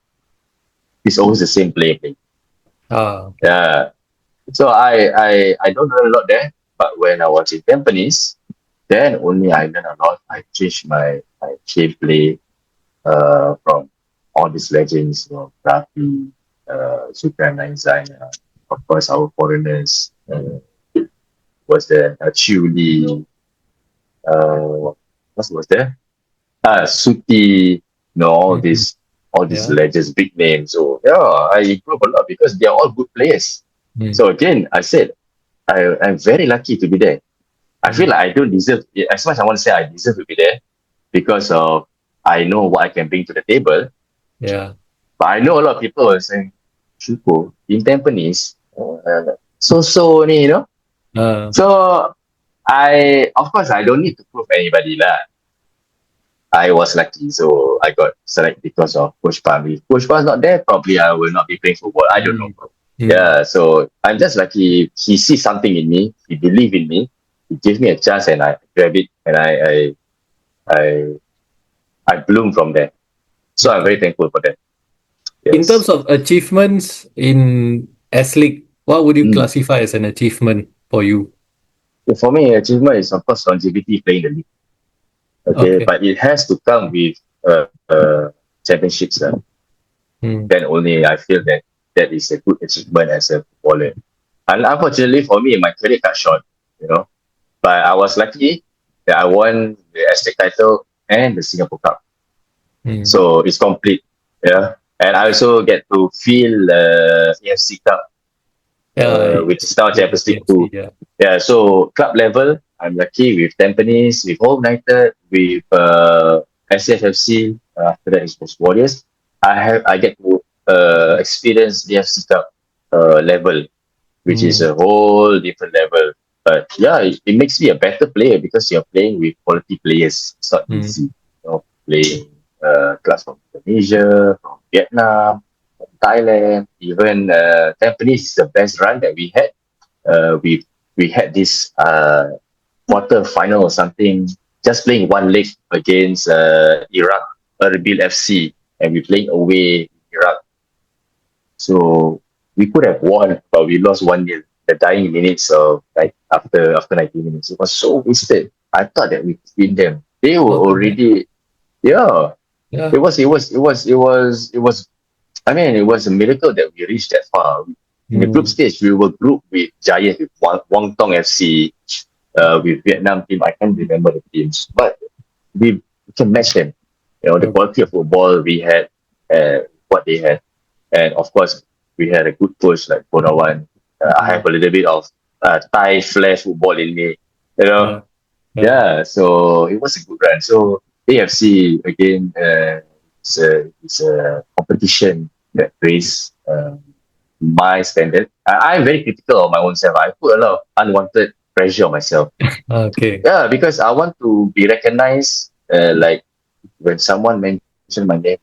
it's always the same player playing. Yeah. So I don't learn a lot there, but when I was in Tampines, then only I learned a lot. I changed my gameplay from all these legends, Rafi, Shukor Zailan, of course our foreigners was there, Chuli, what was there? Suti, all these legends, big names. So yeah, I improved a lot because they are all good players. So again, I said I'm very lucky to be there. I feel like I don't deserve it. As much as I want to say I deserve to be there because of I know what I can bring to the table. Yeah. But I know a lot of people are saying, Shukor, in Tampines, so ni, So of course I don't need to prove anybody lah. I was lucky, so I got selected because of Coach Pam. If Coach Pam's not there, probably I will not be playing football. I don't know. Yeah, so I'm just lucky. He sees something in me. He believes in me. He gives me a chance, and I grab it, and I bloom from there. So I'm very thankful for that. Yes. In terms of achievements in S.League, what would you classify as an achievement for you? For me, achievement is of course longevity playing the league. Okay, but it has to come with championships. Then only I feel that is a good achievement as a footballer. And unfortunately for me, my career cut short, But I was lucky that I won the S.League title and the Singapore Cup. So it's complete. Yeah. And I also get to feel the AFC Cup, which is now Champions League 2. Yeah, so club level, I'm lucky with Tampines, with Home United, with SAFFC, after that is Post Warriors. I get to experience the AFC Cup level, which is a whole different level. But yeah, it makes me a better player because you're playing with quality players. It's not easy, playing clubs from Indonesia, from Vietnam, from Thailand, even Tampines is the best run that we had. We had this quarter final or something, just playing one leg against Iraq, Erbil FC, and we're playing away in Iraq. So we could have won, but we lost 1-0. The dying minutes of after 90 minutes, it was so wasted. I thought that we could win them. They were already, It was. I mean, it was a miracle that we reached that far. In the group stage, we were grouped with Giants, with Wang Tong FC, with Vietnam team. I can't remember the teams, but we can match them. The quality of football we had, what they had, and of course we had a good coach like Bonawan. I have a little bit of Thai flash football in me, so it was a good run. So AFC again, it's a competition that raised my standard. I'm very critical of my own self. I put a lot of unwanted pressure on myself. Yeah, because I want to be recognized. Like when someone mentioned my name,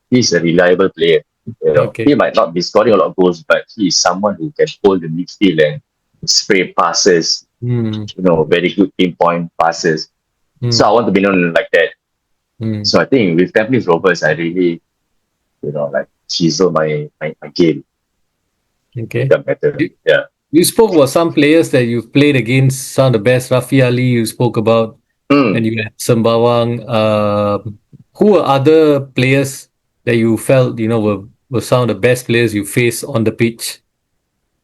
he's a reliable player. He might not be scoring a lot of goals, but he is someone who can hold the midfield and spray passes Very good pinpoint passes. So I want to be known like that. So I think with Tampines Rovers, I really, like chisel my game, Okay. become better. You, Yeah. you spoke about some players that you've played against, some of the best. Rafi Ali, you spoke about, and you had Sembawang. Who are other players that you felt, were some of the best players you faced on the pitch?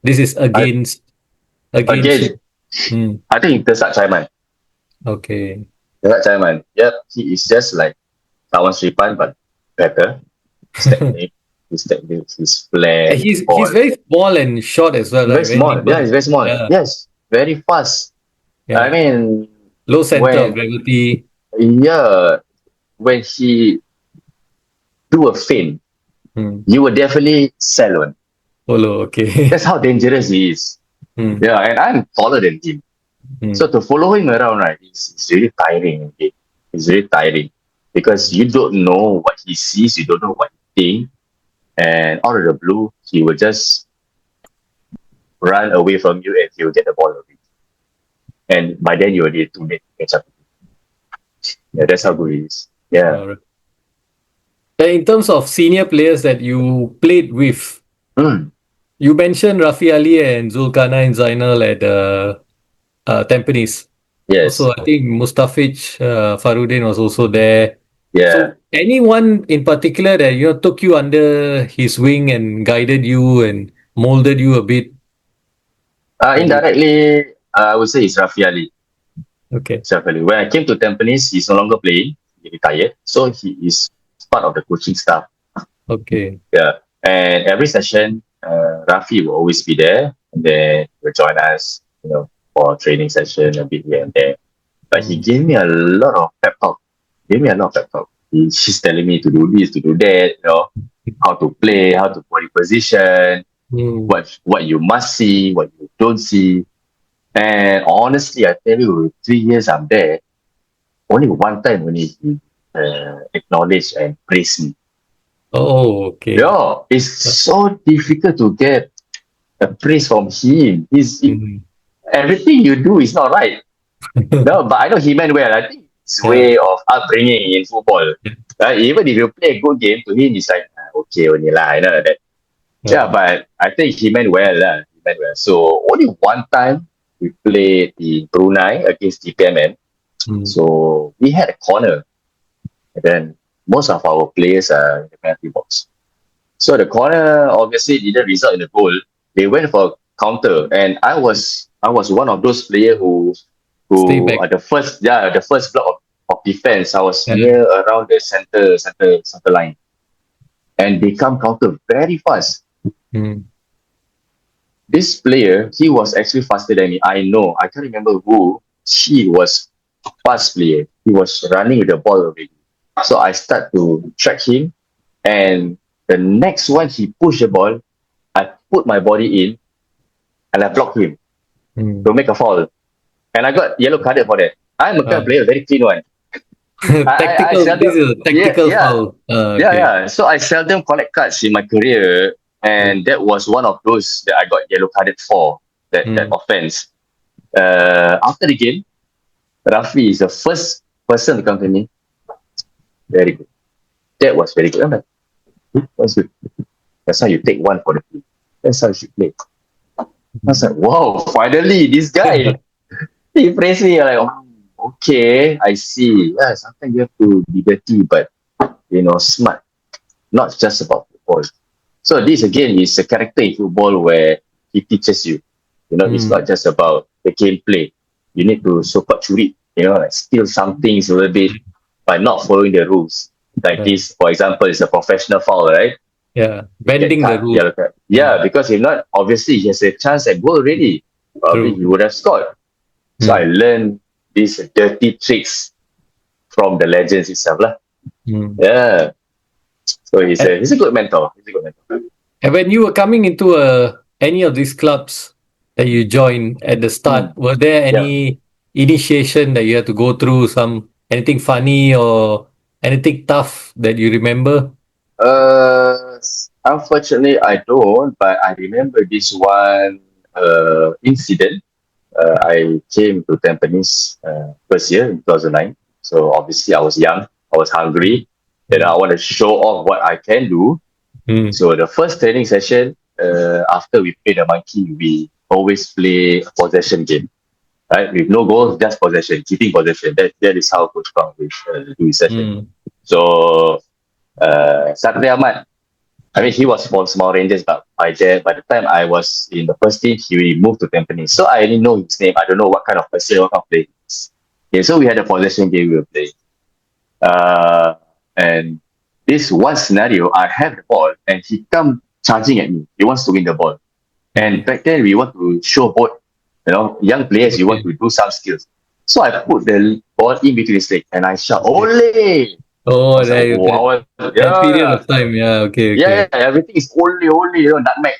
This is I, against again, you. I think Tesak Chaiman. Okay. Tesak Chaiman. Yep, he is just like Tawan Sripan, but better. His technique, his plan. He's very small and short as well, Very right? Very small. nimble. Yeah, he's very small. Yeah. Yes, very fast. Yeah. I mean, Low center of when gravity. when he do a feint, you will definitely sell one. Follow, okay. That's how dangerous he is. Yeah, and I'm taller than him. So to follow him around, right, it's really tiring. Okay? It's really tiring because you don't know what he sees, you don't know what he thinks, and out of the blue, he will just run away from you and he will get the ball away. And by then, you're already too late to catch up. Yeah, that's how good he is. Yeah. Alright. In terms of senior players that you played with, you mentioned Rafi Ali and Zulkarnain Zainal at Tampines. Yes. Also, I think Mustafiz Farudin was also there. Yeah. So, anyone in particular that took you under his wing and guided you and molded you a bit? Indirectly, I would say it's Rafi Ali. Okay. Rafi Ali. When I came to Tampines, he's no longer playing. He retired. So he is part of the coaching staff. Okay. Yeah. And every session, Rafi will always be there. And then he will join us, for training session a bit here and there. But he gave me a lot of pep talk. He's telling me to do this, to do that, how to play, how to body position, what you must see, what you don't see. And honestly, I tell you, 3 years I'm there, only one time when he acknowledged and praised me. Oh, okay. Yeah, it's so difficult to get a praise from him. Everything you do is not right. No, but I know he meant well. I think his way of upbringing in football. Even if you play a good game, to him it's like, okay, only lah, that. Yeah, but I think he meant well. He meant well. So only one time we played in Brunei against TPMN. So we had a corner. And then most of our players are in the penalty box. So the corner obviously didn't result in a goal. They went for counter, and I was one of those players who are the first block of defense. I was near around the center line, and they come counter very fast. This player, he was actually faster than me. I know. I can't remember who. He was fast player. He was running with the ball already. So I start to track him, and the next one he pushed the ball, I put my body in, and I blocked him to make a foul. And I got yellow carded for that. I'm a kind of player, very clean one. This is a tactical foul. Yeah. So I seldom collect cards in my career, and that was one of those that I got yellow carded for, that offense. After the game, Rafi is the first person to come to me. Very good. That was very good. I'm like, that's good. That's how you take one for the team. That's how you should play. I was like, wow, finally, this guy. He praised me. Like, okay, I see. Yeah, sometimes you have to be dirty, but, smart. Not just about football. So this, again, is a character in football where he teaches you. It's not just about the gameplay. You need to so-called curi, like steal some things a little bit by not following the rules. Like this, for example, is a professional foul, right? Yeah, bending the rule. Yeah, because if not, obviously he has a chance at goal already. Probably he would have scored. So I learned these dirty tricks from the legends itself. Yeah. So he's a good mentor. And when you were coming into any of these clubs that you joined at the start, were there any initiation that you had to go through, anything funny or anything tough that you remember? Unfortunately, I don't, but I remember this one incident I came to Tampines first year in 2009. So obviously I was young, I was hungry, and I want to show off what I can do. So the first training session, after we play the monkey, we always play a possession game, right? With no goals, just possession, keeping possession. That is how Coach Kong will do his session. So Saturday Ahmad, I mean, he was from Sembawang Rangers, but by the time I was in the first team, he moved to Tampines. So I didn't know his name. I don't know what kind of person, what kind of player he is. Yeah, so we had a possession game we were playing. And this one scenario, I have the ball and he come charging at me. He wants to win the ball. And back then we want to show both, young players, you want to do some skills. So I put the ball in between his legs and I shout, Ole! Oh, that period yeah. of time. Yeah, okay. Yeah, everything is only, nutmeg.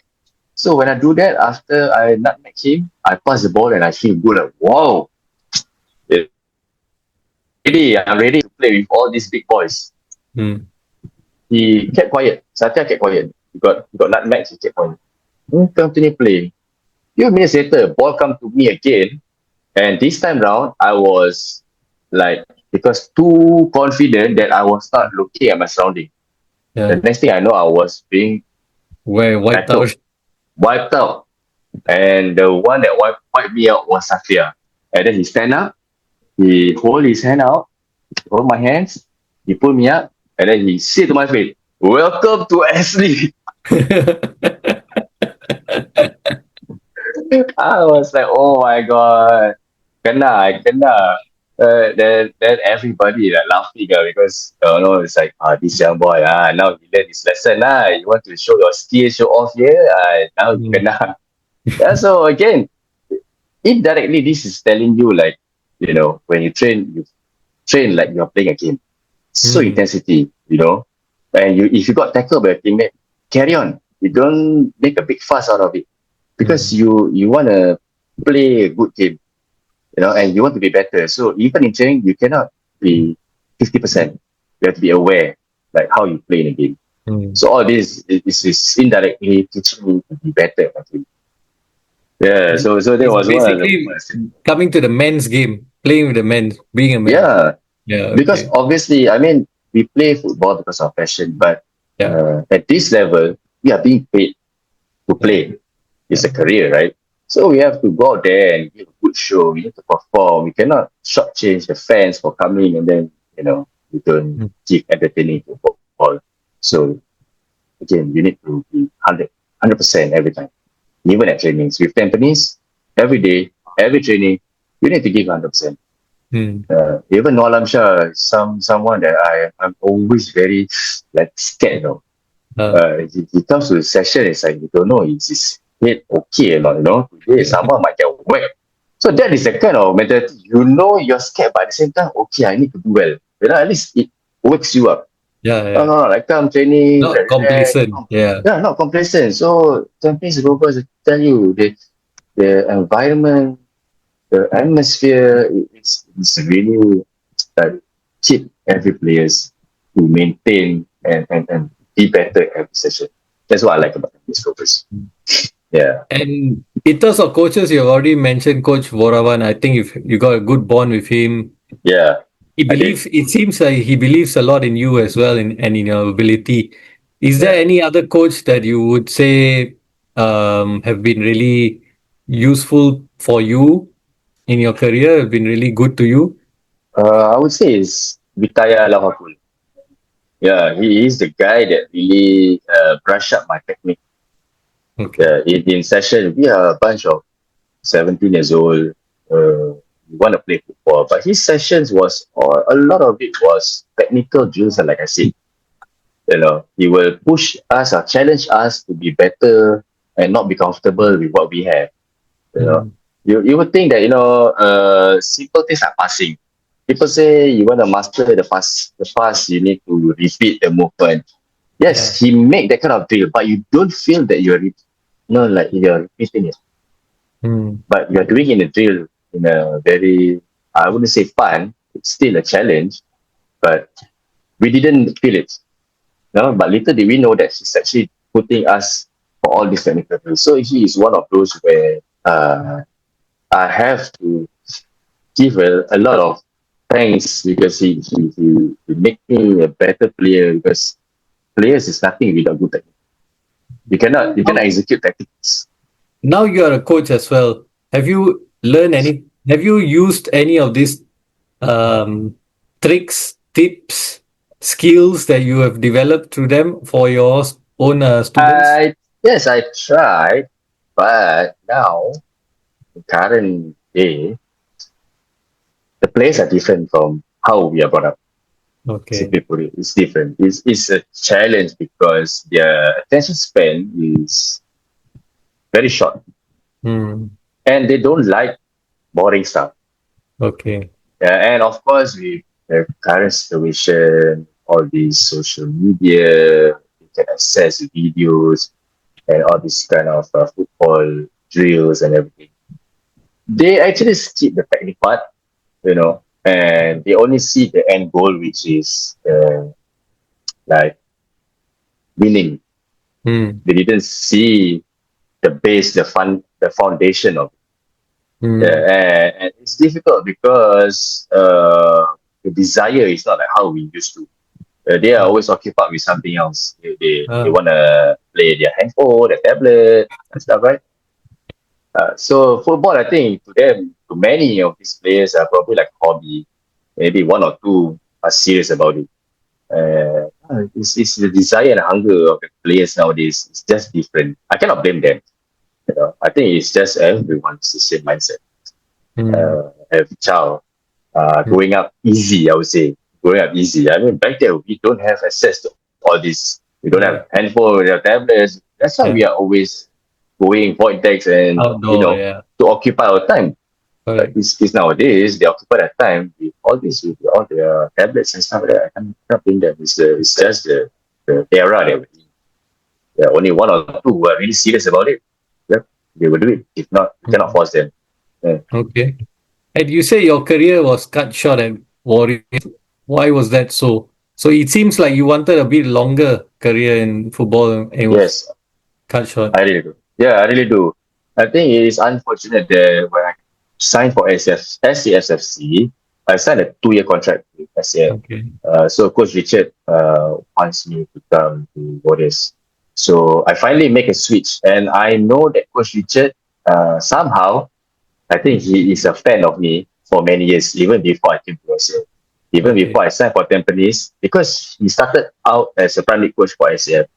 So when I do that, after I nutmeg him, I pass the ball and I feel good. Like, wow. I'm ready to play with all these big boys. He kept quiet. Satya kept quiet. He got nutmeg, he kept quiet. Continue playing. Few minutes later, ball come to me again. And this time round, I was like, because too confident that I was not looking at my surrounding. Yeah. The next thing I know, I was being Wiped out. Wiped out. And the one that wiped me out was Satya. And then he stand up, he hold his hand out, hold my hands, he pull me up, and then he said to my face, "Welcome to S.League." I was like, oh my god, I kena. Then everybody like laughing because it's like this young boy now he learned his lesson you want to show your skills, show off here now you kena. Yeah, so again, indirectly this is telling you like when you train like you're playing a game. So intensity, and if you got tackled by a teammate, carry on. You don't make a big fuss out of it because you want to play a good game. And you want to be better. So even in training, you cannot be 50%. You have to be aware, like how you play in a game. So all this is indirectly teaching me to be better. Yeah. So that was basically coming to the men's game, playing with the men, being a man. Yeah. Because obviously, I mean, we play football because of passion, but at this level, we are being paid to play. It's a career, right? So we have to go out there and give a good show. We need to perform. We cannot shortchange the fans for coming and then, we don't keep entertaining football. So again, you need to be 100% every time. Even at trainings. With Tampines, every day, every training, you need to give 100%. Even Noalam Shah, someone that I'm always very scared of. He comes to the session, it's like, you don't know, it's head okay or not, today someone might get whacked. So that is the kind of mentality, you're scared, but at the same time, okay, I need to do well. At least it wakes you up. No, like come training. Not complacent. Not complacent. So Tampines Rovers, I tell you, the environment, the atmosphere, it's really keep every players to maintain and be better every session. That's what I like about Tampines Rovers. Yeah. And in terms of coaches, you have already mentioned Coach Voravan. I think you got a good bond with him. Yeah. It seems like he believes a lot in you as well and in your ability. Is there any other coach that you would say have been really useful for you in your career, have been really good to you? I would say it's Vitaya Lahakul. Yeah, he is the guy that really brushed up my technique. Okay. In session, we are a bunch of 17 years old. We want to play football, but his sessions a lot of it was technical drills, and like I said, he will push us or challenge us to be better and not be comfortable with what we have. You would think that simple things like passing. People say you want to master the pass, you need to repeat the movement. Yes, he make that kind of drill, but you don't feel that you're repeating it. But you're doing in a drill in a very, I wouldn't say fun, it's still a challenge, but we didn't feel it. No, but little did we know that he's actually putting us for all these technical drills. So he is one of those where I have to give a lot of thanks because he make me a better player because players is nothing without good technique. You cannot execute tactics. Now you are a coach as well. Have you learned any? Have you used any of these tricks, tips, skills that you have developed through them for your own students? Yes, I tried, but now current day the players are different from how we are brought up. Okay. Simply put it, it's different. It's a challenge because their attention span is very short, Hmm. and they don't like boring stuff. Okay. And of course, with the current situation, all these social media, you can access videos and all this kind of football drills and everything. They actually skip the technical part, and they only see the end goal, which is like winning. Hmm. They didn't see the base, the foundation of it. Hmm. And it's difficult because the desire is not like how we used to. They are always occupied with something else. They want to play their handphone, their tablet, and stuff, right? So football, I think, to them, to many of these players, are probably like hobby. Maybe one or two are serious about it. It's the desire and hunger of the players nowadays. It's just different. I cannot blame them. I think it's just everyone's the same mindset. Hmm. Every child growing up easy, I would say. Growing up easy. I mean, back then, we don't have access to all this. We don't have handphone, we have tablets. That's why we are always going void decks and, Outdoor, yeah. to occupy our time. But Correct. this nowadays, they occupy their time with all this, with all their tablets and stuff like that. I can't blame them. It's just the era that we're in. Yeah, only one or two who are really serious about it. Yep, they will do it. If not, you cannot force them. Yeah. Okay. And you say your career was cut short at Warriors. Why was that so? So it seems like you wanted a bit longer career in football and it was Yes, cut short. I really do. Yeah, I really do. I think it is unfortunate that when I signed for SAFFC, I signed a 2-year contract with SAF. Okay. So Coach Richard wants me to come to Warriors. So I finally make a switch, and I know that Coach Richard somehow, I think he is a fan of me for many years, even before I came to SAF. Even Okay. before I signed for Tampines, because he started out as a primary coach for SAF.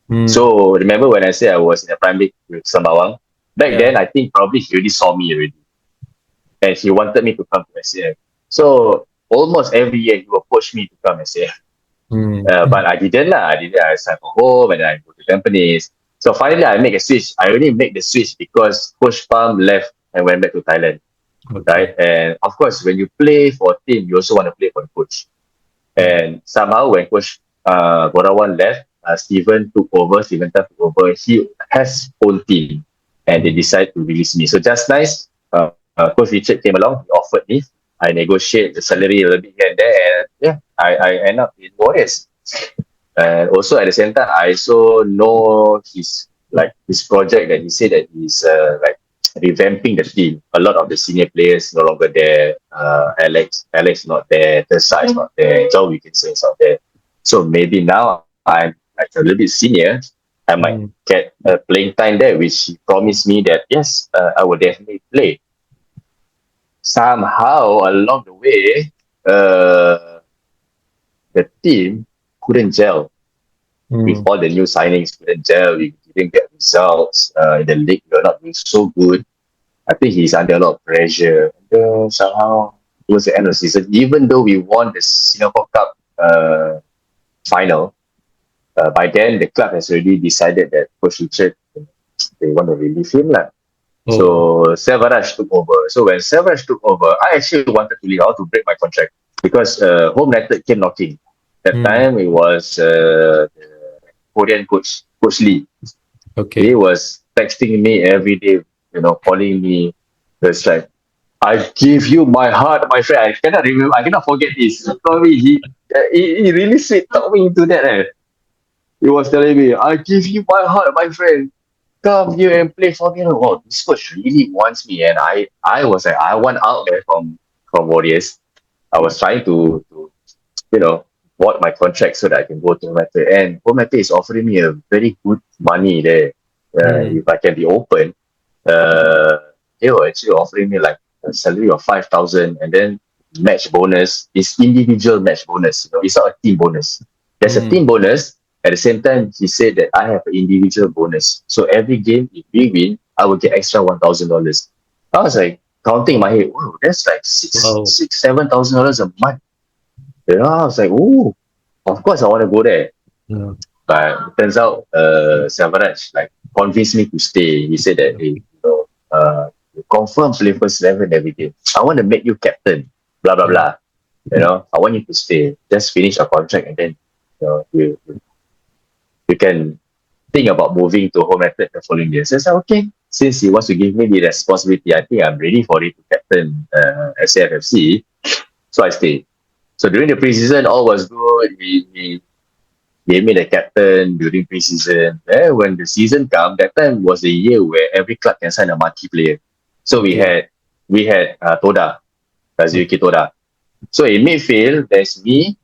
Hmm. So remember when I said I was in a primary league with Sembawang? Back Yeah. then, I think probably he already saw me already, and he wanted me to come to SAF. So almost every year he will push me to come SAF. Hmm. But I didn't lah. I signed for home and then I go to Tampines. So finally, I make a switch. I only make the switch because Coach Pam left and went back to Thailand, Okay. right? And of course, when you play for a team, you also want to play for the coach. And somehow, when Coach Borawan left, Steven took over. Steven Tan took over. He has own team, and they decided to release me. So just nice. Coach Richard came along. He offered me. I negotiate the salary a little bit here and there, and yeah, I end up in Warriors. And also at the same time, I also know his project that he said that he's revamping the team. A lot of the senior players no longer there. Alex not there. Tessa is not there. Joe Wilkinson is not there. So maybe now I'm like a little bit senior. I might get playing time there, which he promised me that yes, I will definitely play. Somehow along the way, the team couldn't gel with all the new signings. Couldn't gel. We didn't get results in the league. We were not doing so good. I think he's under a lot of pressure. And somehow towards the end of the season, even though we won the Singapore Cup final, by then the club has already decided that Coach Richard, they want to relieve him lah. Oh. So Selvaraj took over. So when Selvaraj took over, I actually wanted to leave out to break my contract because Home United came knocking. That time it was the Korean coach Lee. Okay. He was texting me every day, calling me. It's like, I give you my heart, my friend. I cannot remember. I cannot forget this. Probably he really sweet talked me into that. He was telling me, I give you my heart, my friend. come here and play for me. Oh, this coach really wants me. And I was like, I want out there from Warriors. I was trying to bought my contract so that I can go to Home Matter. And Home Matter is offering me a very good money there. If I can be open, they were actually offering me like a salary of 5,000 and then match bonus is individual match bonus. It's not a team bonus. There's a team bonus. At the same time, he said that I have an individual bonus. So every game, if we win, I will get extra $1,000. I was like counting in my head, wow, that's like $7,000 a month. I was like, oh, of course I want to go there. Yeah. But it turns out, Selvaraj like convinced me to stay. He said that, hey, you confirm play first 11 every game. I want to make you captain. Blah blah blah. I want you to stay. Just finish a contract and then you can think about moving to Home United the following year. So I said, okay. Since he wants to give me the responsibility, I think I'm ready for it to captain SAFFC. So I stayed. So during the preseason, all was good. He gave me the captain during preseason. When the season came, that time was the year where every club can sign a marquee player. So we had Toda, Kazuki Toda. So in midfield, there's me,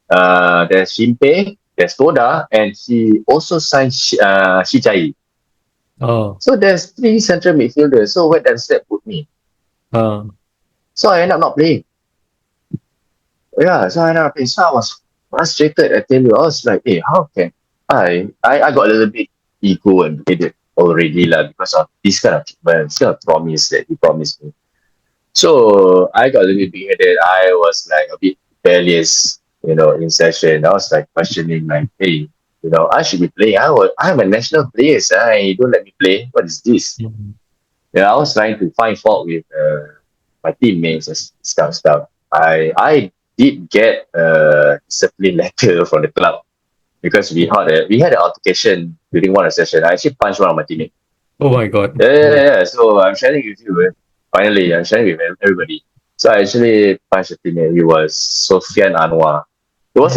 there's Shimpe, there's Toda, and he also signed Shichai. Oh. So there's 3 central midfielders. So where does that put me? So I ended up not playing. So I ended up playing. So I was frustrated. I tell you, I was like, hey, how can I got a little bit ego and headed already because of this kind of promise that he promised me. So I got a little bit headed. I was like a bit rebellious, in session. I was like questioning, like, hey, I should be playing. I'm a national player, you don't let me play. What is this? I was trying to find fault with my teammates and stuff. I did get a discipline letter from the club because we had an altercation during one of the sessions. I actually punched one of my teammates. Oh my God. Yeah. So I'm sharing with you. Finally, I'm sharing with everybody. So I actually punched a teammate. It was Sofian Anwar. It was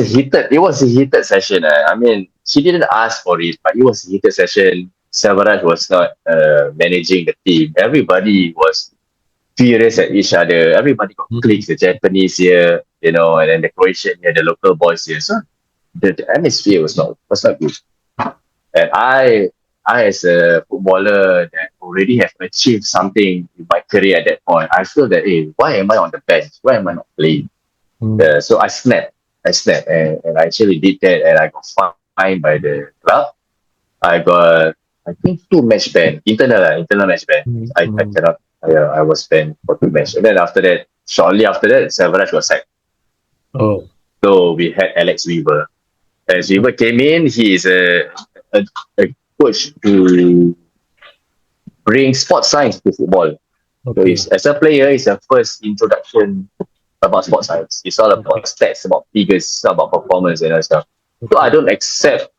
a heated session. I mean, she didn't ask for it, but it was a heated session. Selvaraj was not managing the team. Everybody was furious at each other. Everybody got cliques, the Japanese here, and then the Croatian here, the local boys here. So the atmosphere was not good. And I as a footballer that already have achieved something in my career at that point, I feel that, hey, why am I on the bench? Why am I not playing? So I snapped and I actually did that, and I got fined by the club. I got, I think, 2 match ban, internal match ban. I cannot. I was banned for 2 matches. And then shortly after that, Selvaraj was sacked. Oh. So we had Alex Weaver. Alex Weaver came in. He is a coach to bring sports science to football. Okay. So as a player, it's a first introduction about sports science. It's all about stats, about figures, it's all about performance and other stuff. So I don't accept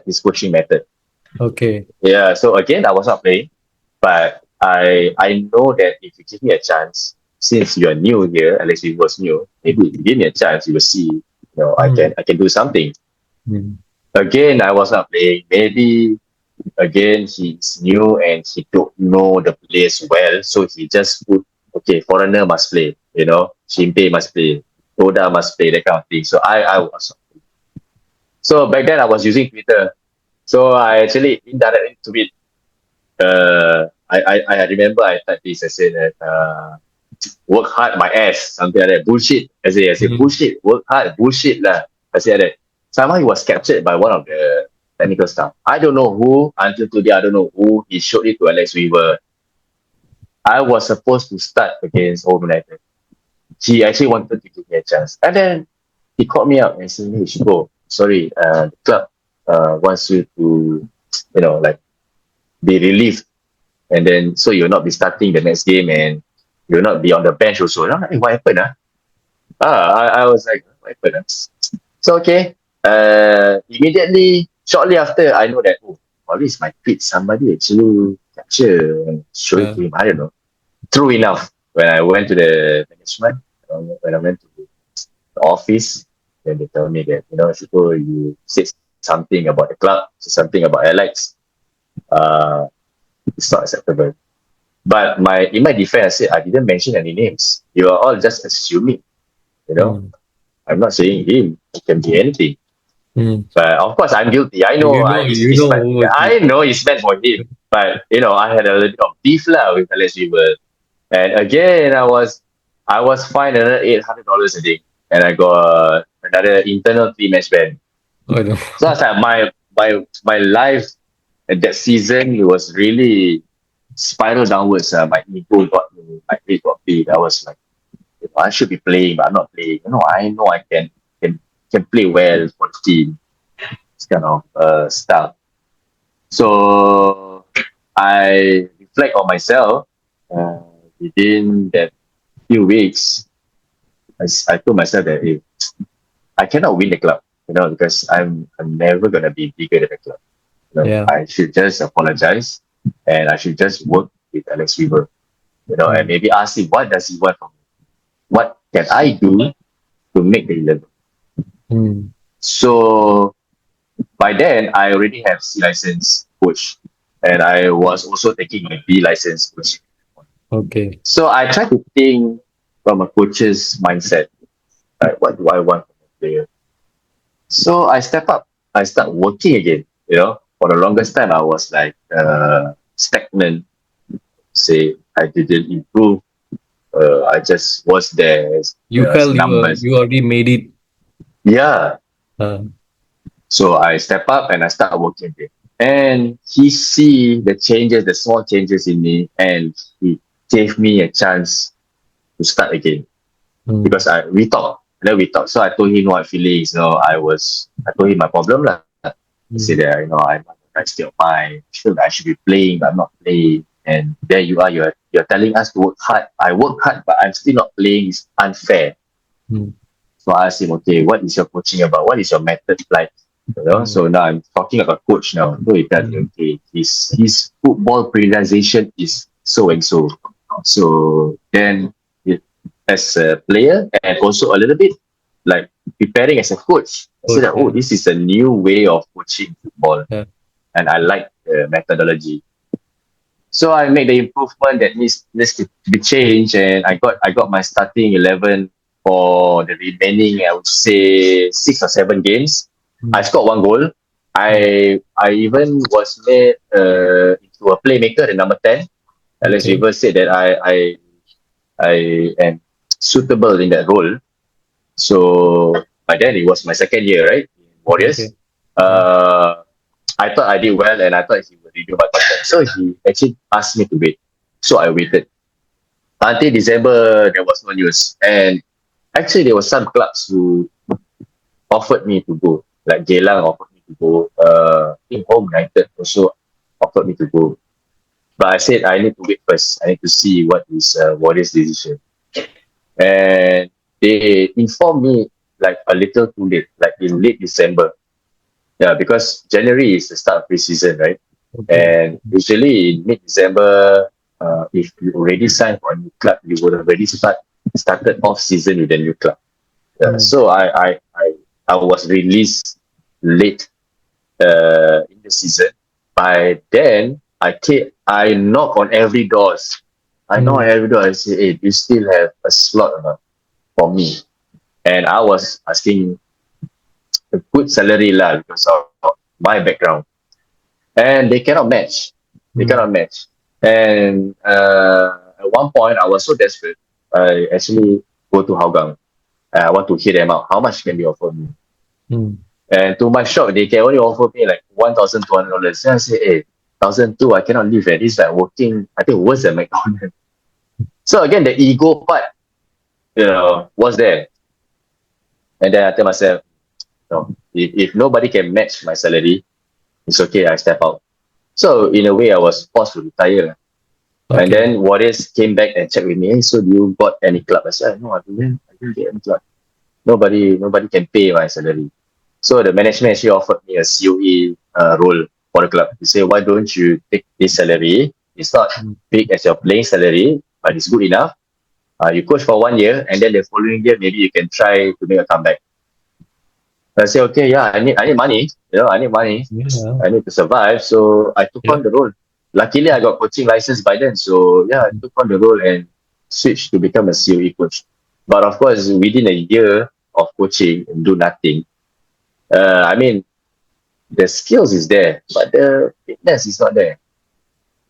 this coaching method. Okay. Yeah. So again, I was not playing, but I know that if you give me a chance, since you're new here, Alex was new, maybe if you give me a chance, you will see, I can do something. Again, I was not playing. Maybe again he's new and he don't know the players well, so he just put, okay, foreigner must play, Shimpe must play, Toda must play, that kind of thing. So I was not playing. So back then I was using Twitter. So I actually indirectly tweet. I remember I typed this. I said that work hard my ass, something like that. Bullshit. I said bullshit. Work hard, bullshit lah. I said that. Somehow he was captured by one of the technical staff. I don't know who. Until today, I don't know who. He showed it to Alex Weaver. I was supposed to start against Home United. He actually wanted to give me a chance, and then he called me up and said, "Hey, Shukor, sorry, the club wants you to, be relieved, and then so you'll not be starting the next game and you'll not be on the bench also." And I'm like, hey, what happened? I was like, what happened? So okay, immediately, shortly after, I know that, probably it's my tweet. Somebody actually capture and show it to him. I don't know. True enough, when I went to the management, when I went to the office, then they told me that, Shukor, you said something about the club, something about Alex. Uh, it's not acceptable. But in my defense, I said I didn't mention any names. You are all just assuming. You know, I'm not saying him. It can be anything. But of course, I'm guilty. I know, You know who was I know it's meant for him. But I had a little bit of beef lah with Alex Weaver. And again, I was fined another $800 a day, and I got another internal 3-match ban. Oh, no. So I was like, my life at that season, it was really spiral downwards. My ego got me, my grade got big. I was like, I should be playing, but I'm not playing. I know I can play well for the team. It's kind of stuff. So I reflect on myself. Within that few weeks, I told myself that hey, I cannot win the club, because I'm never gonna be bigger than the club. Yeah. I should just apologize, and I should just work with Alex Weaver, and maybe ask him what does he want from me. What can I do to make the 11? So by then, I already have C license coach, and I was also taking my B license coach. Okay. So I try to think from a coach's mindset, like what do I want from a player? So I step up. I start working again. For the longest time, I was like stagnant. Say I didn't improve. I just was there. You felt you already made it. Yeah. So I step up and I start working again. And he see the changes, the small changes in me, and he gave me a chance to start again. Because we talk. So I told him what feelings. I told him my problem lah. I said that I'm not the right state of mind. I should be playing, but I'm not playing. And there you are. You're telling us to work hard. I work hard, but I'm still not playing. It's unfair. So I asked him, okay, what is your coaching about? What is your method like? So now I'm talking about coach now. So he tells me, okay, his football pronunciation is so and so. So then, as a player and also a little bit like preparing as a coach, I said, oh, this is a new way of coaching football, and I like the methodology. So I made the improvement that needs to be changed, and I got my starting 11 for the remaining, I would say 6 or 7 games. I scored 1 goal. I even was made into a playmaker, the number 10. Alex Weaver said that I am suitable in that role. So by then it was my second year, right? In Warriors. I thought I did well, and I thought he would renew my contract. So he actually asked me to wait. So I waited. Until December, there was no news. And actually, there were some clubs who offered me to go. Like Geylang offered me to go. I think Home United also offered me to go. But I said I need to wait first. I need to see what is Warriors' decision. And they informed me like a little too late, like in late December. Yeah, because January is the start of pre-season, right? And usually in mid-December, if you already signed for a new club, you would have already started off season with a new club. So I was released late in the season. By then, I knock on every doors. I know every door. I say, hey, do you still have a slot or not for me? And I was asking a good salary lah because of my background. And they cannot match. And at one point, I was so desperate. I actually go to Hougang. I want to hear them out. How much can they offer me? And to my shock, they can only offer me like $1,200. Then I say, hey, 1,200, I cannot live at this. Like working, I think worse than McDonald's. So again, the ego part, was there. And then I tell myself, if nobody can match my salary, it's okay, I step out. So in a way, I was forced to retire. And then Warriors came back and checked with me, hey, so do you got any club? I said, no, I didn't get any club. Nobody can pay my salary. So the management actually offered me a COE role for the club. They say, why don't you take this salary? It's not big as your playing salary, but it's good enough. You coach for 1 year, and then the following year, maybe you can try to make a comeback. I say, okay, yeah, I need money. I need money. Yeah. I need to survive. So I took on the role. Luckily, I got coaching license by then. So yeah, I took on the role and switched to become a COE coach. But of course, within a year of coaching and do nothing, I mean, the skills is there, but the fitness is not there.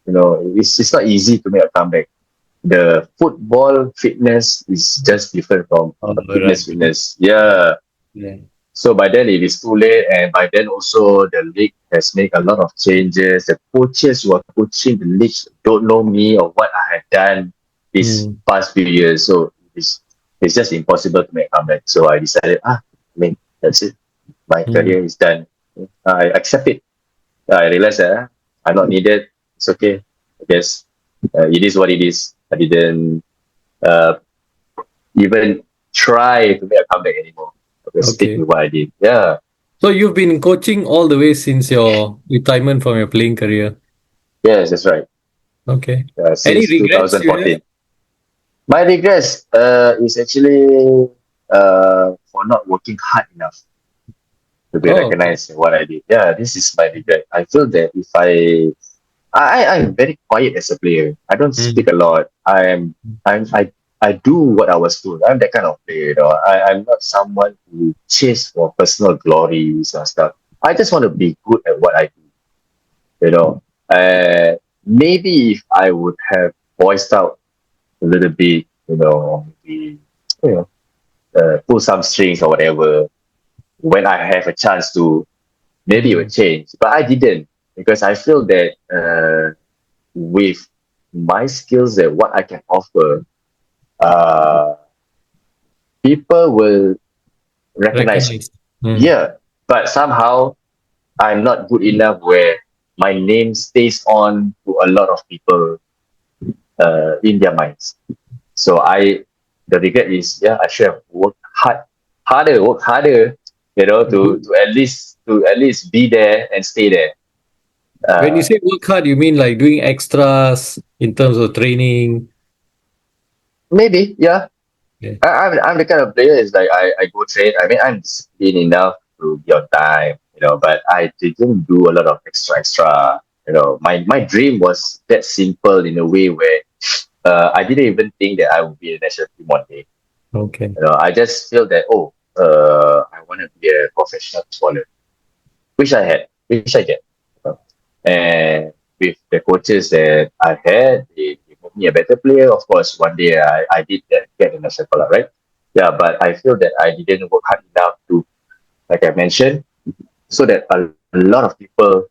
It's not easy to make a comeback. The football fitness is just different from fitness. Yeah. Yeah. So by then it is too late, and by then also the league has made a lot of changes. The coaches who are coaching the league don't know me or what I have done these past few years. So it's just impossible to make a comeback. So I decided, that's it. My career is done. I accept it. I realized that I'm not needed. It's okay. I guess it is what it is. I didn't even try to make a comeback anymore. I just stick with what I did. Yeah. So you've been coaching all the way since your retirement from your playing career. Yes, that's right. Okay. Any Since regrets you 2014. have? My regrets is actually for not working hard enough to be recognized in what I did. Yeah, this is my regret. I feel that if I'm very quiet as a player. I don't speak a lot. I do what I was told. I'm that kind of player. I'm not someone who chase for personal glories and stuff. I just want to be good at what I do. Maybe if I would have voiced out a little bit, maybe, pull some strings or whatever, when I have a chance to, maybe it would change. But I didn't, because I feel that with my skills and what I can offer, people will recognize me. Yeah, but somehow I'm not good enough where my name stays on to a lot of people in their minds. So the regret is, I should have worked harder, to at least be there and stay there. When you say work hard, you mean like doing extras in terms of training? Maybe, yeah. I'm the kind of player is like I go train. I mean, I'm disciplined enough to be on time, but I didn't do a lot of extra. My dream was that simple in a way where I didn't even think that I would be a national team one day. Okay. I just feel that I want to be a professional footballer, which I get. And with the coaches that I had, they made me a better player. Of course, one day I did get a national call, right? Yeah, but I feel that I didn't work hard enough to, like I mentioned, so that a lot of people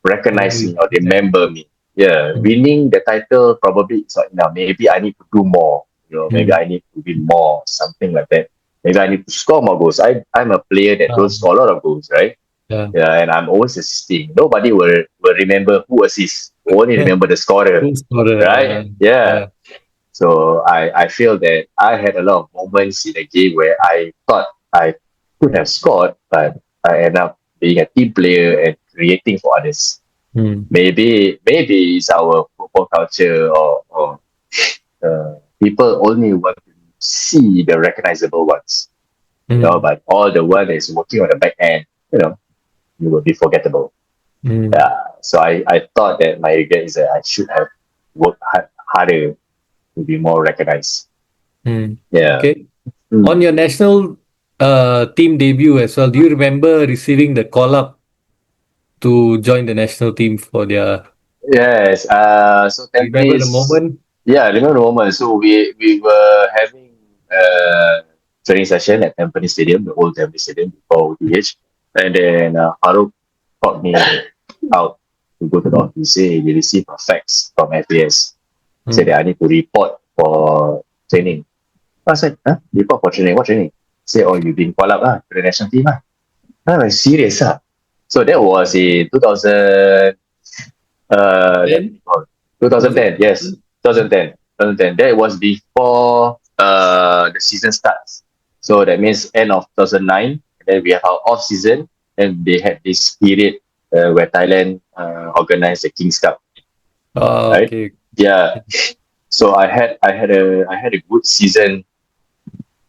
recognize me or remember me. Yeah, winning the title probably is not enough. Maybe I need to do more. Maybe I need to win more, something like that. Maybe I need to score more goals. I'm a player that don't score a lot of goals, right? Yeah, and I'm always assisting. Nobody will remember who assists. Only remember the scorer, right? Yeah. So I feel that I had a lot of moments in the game where I thought I could have scored, but I end up being a team player and creating for others. Maybe it's our football culture or people only want to see the recognizable ones. But all the one is working on the back end, you will be forgettable. Yeah. So I thought that my regret is that I should have worked harder to be more recognized. Yeah. Okay. On your national team debut as well, do you remember receiving the call up to join the national team for their? Yes. So remember the moment? Yeah, I remember the moment. So we were having a training session at Tampines Stadium, the old Tampines Stadium before OTH. And then Haruk called me out to go to the office. Say he received a fax from FAS. Said that I need to report for training. I said, report for training? What training? Say, you've been called up to the national team. I'm like, serious? So that was in 2010. Yes, 2010. That was before the season starts. So that means end of 2009. Then we have our off season, and they had this period where Thailand organized the Kings Cup. Right? Okay. Yeah. So I had a good season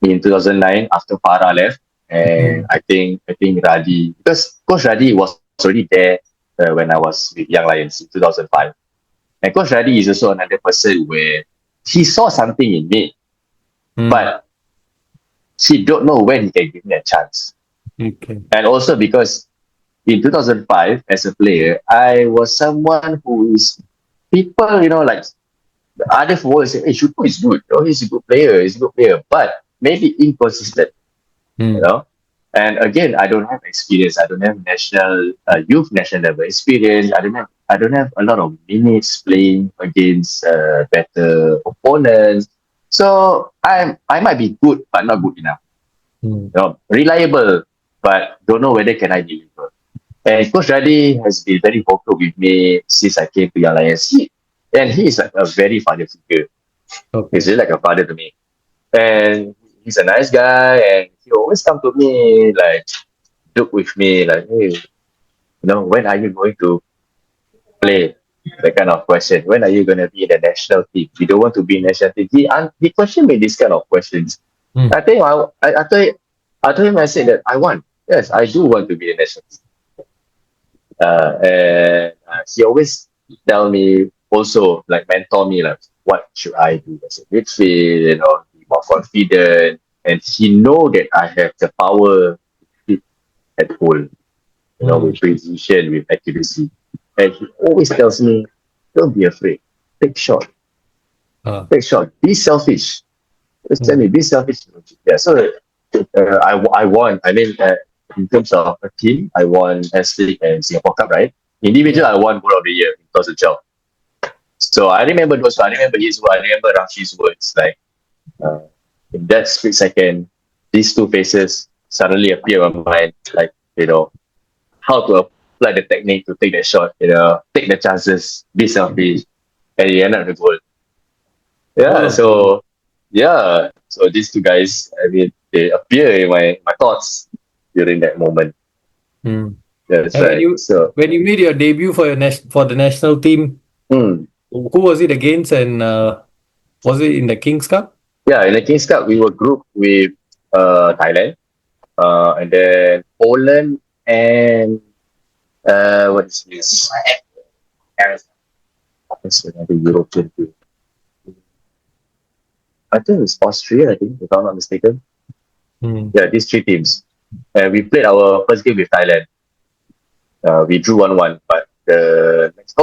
in 2009 after Farah left, And I think Radi, because Coach Radi was already there when I was with Young Lions in 2005. And Coach Radi is also another person where he saw something in me, but he don't know when he can give me a chance. Okay. And also because in 2005, as a player, I was someone who is people, like the other footballers say, hey, Shukor is good. Oh, he's a good player. He's a good player, but maybe inconsistent. You know. And again, I don't have experience. I don't have youth national level experience. I don't have a lot of minutes playing against better opponents. So I might be good, but not good enough. Reliable, but don't know whether can I deliver. And Coach Radi has been very vocal with me since I came to Young Lions. He is like a very father figure. Okay. He's really like a father to me. And he's a nice guy, and he always come to me, like, joke with me, like, hey, when are you going to play? That kind of question. When are you going to be in the national team? You don't want to be in national team. He questioned me this kind of questions. I think I told him, I said that I want. Yes, I do want to be in the national team. And he always tell me also, like, mentor me, like, what should I do as a midfield, be more confident. And he know that I have the power to hit at goal, with precision, with accuracy. And he always tells me, don't be afraid. Take shot. Take shot. Be selfish. Just tell me, be selfish. Yeah, so I won. I mean, in terms of a team, I won S.League and Singapore Cup, right? Individual, I won Goal of the Year in 2012. So I remember those. I remember his word. I remember Rashi's words. Like, in that split second, these two faces suddenly appear on my mind. Like, how to apply the technique to take that shot. Take the chances, be selfish, and you end up the goal. Yeah. So these two guys, I mean, they appear in my thoughts during that moment. That's And right. when you made your debut for the national team, who was it against, and was it in the Kings Cup? Yeah, in the Kings Cup, we were grouped with Thailand, and then Poland, and what is this? That's another European team. I think it's Austria, if I'm not mistaken. Yeah, these three teams. And we played our first game with Thailand. We drew 1-1, but it's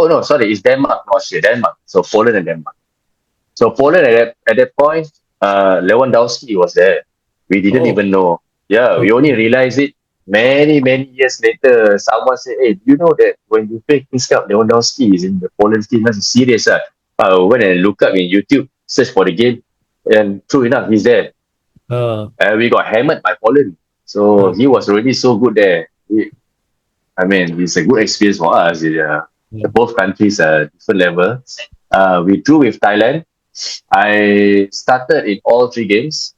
Denmark, not Austria, Denmark. So Poland and Denmark. So Poland at that point, Lewandowski was there. We didn't even know. Yeah, we only realized it many, many years later. Someone said, hey, do you know that when you play Kings Cup, Lewandowski is in the Poland team? That's serious. I went and look up in YouTube, search for the game, and true enough, he's there. And we got hammered by Poland. So he was already so good there. It's a good experience for us. Both countries are different level. We drew with Thailand. I started in all three games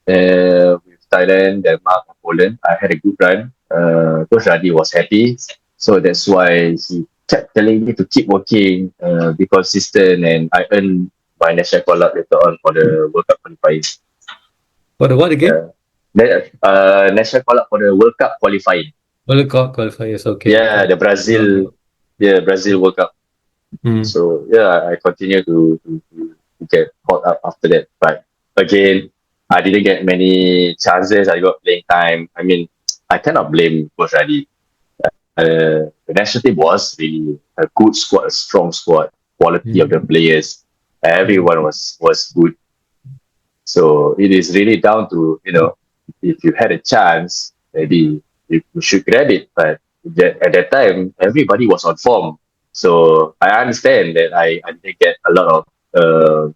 with Thailand, Denmark, and Poland. I had a good run. Coach Radi was happy. So that's why he kept telling me to keep working, be consistent, and I earned my national call-up later on for the World Cup qualifying. For the what again? National call-up for the World Cup qualifying. World Cup qualifiers, okay. Yeah, the Brazil World Cup. So I continue to get caught up after that. But again, I didn't get many chances. I got playing time. I mean, I cannot blame Coach Radi. The national team was really a good squad, a strong squad. Quality of the players, everyone was good. So it is really down to, if you had a chance, maybe you should grab it. But at that time, everybody was on form. So I understand that I didn't get a lot of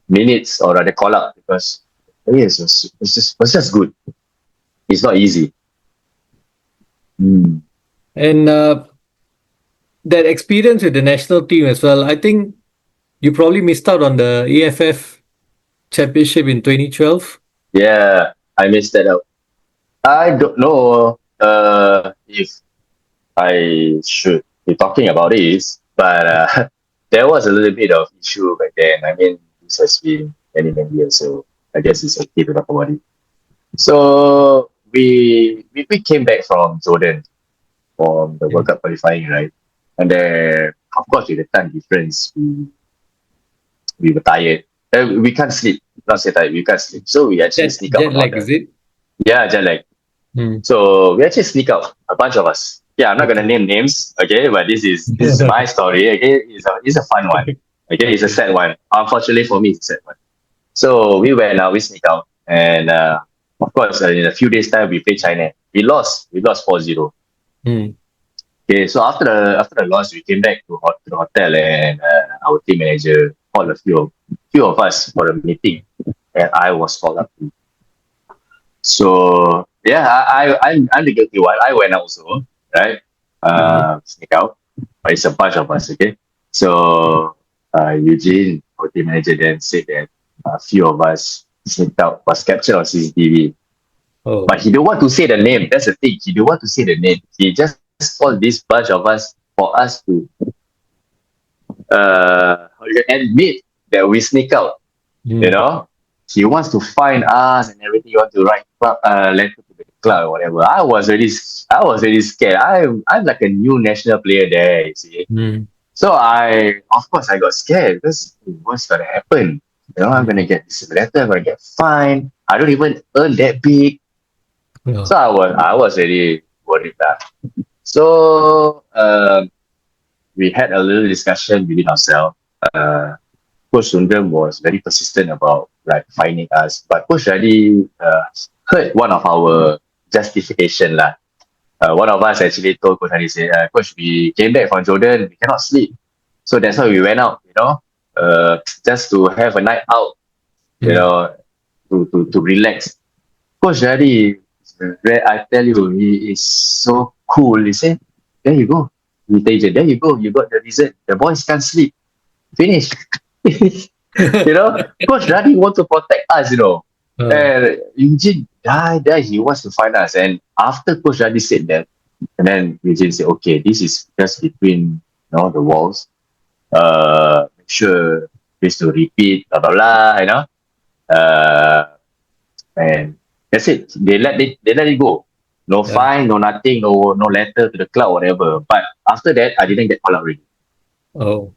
minutes or rather call up because it's just good. It's not easy. And that experience with the national team as well, I think you probably missed out on the AFF championship in 2012. Yeah, I missed that out. I don't know if I should be talking about this, but there was a little bit of issue back then. I mean, this has been many, many years, so I guess it's okay to talk about it. So we came back from Jordan from the World Cup qualifying, right? And then, of course, with the time difference, we were tired. We can't sleep. Not say tired, we can't sleep. So we actually sneak out Jet on lag, order. is it? Yeah, jet lag. Hmm. So we actually sneak out, a bunch of us. Yeah, I'm not gonna name names, okay, but this is my story, okay? It's a fun one. Okay, it's a sad one. Unfortunately for me, it's a sad one. So we went out, we sneak out, and of course, in a few days' time, we played China. We lost 4-0. Hmm. Okay, so after the loss, we came back to the hotel, and our team manager called a few of us for a meeting, and I was called up. So yeah, I'm the guilty one. I went out also, right? Sneak out. But it's a bunch of us, okay? So Eugene, our team manager, then said that a few of us sneaked out, was captured on CCTV. Oh. But he don't want to say the name. That's the thing. He don't want to say the name. He just called this bunch of us for us to admit that we sneak out. Hmm. You know, he wants to find us and everything. He wants to write letter to the club or whatever. I was really scared. I'm like a new national player there. You see, Hmm. so of course I got scared because what's gonna happen? You know, I'm gonna get this letter. I'm gonna get fined. I don't even earn that big. Yeah. So I was really worried that. So we had a little discussion within ourselves. Coach Sundram was very persistent about like finding us, but Coach Radi heard one of our justification lah. One of us actually told Coach Radi, say, Coach, we came back from Jordan, we cannot sleep, so that's why we went out, just to have a night out, you know, to relax. Coach Radi, I tell you, he is so cool. He said, there you go, there you go, you got the result. The boys can't sleep. Finish. Coach Radi want to protect us, and Eugene die, he wants to find us. And after Coach Radi said that, and then Eugene said, okay, this is just between the walls. Make sure this to repeat, blah blah blah, and that's it. They let it go. No fine, no nothing, no letter to the club, whatever. But after that, I didn't get called out already. Oh.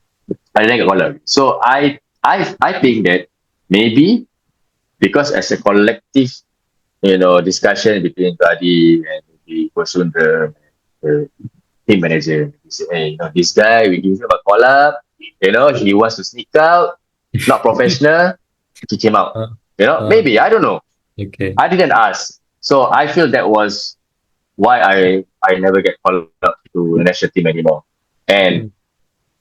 I didn't get called out. So I think that maybe because as a collective, discussion between Gadi and the Kosundra, the team manager, he said, hey, this guy, we give him a call up, he wants to sneak out, not professional, he came out. Maybe, I don't know. Okay. I didn't ask. So I feel that was why I never get called up to the national team anymore. And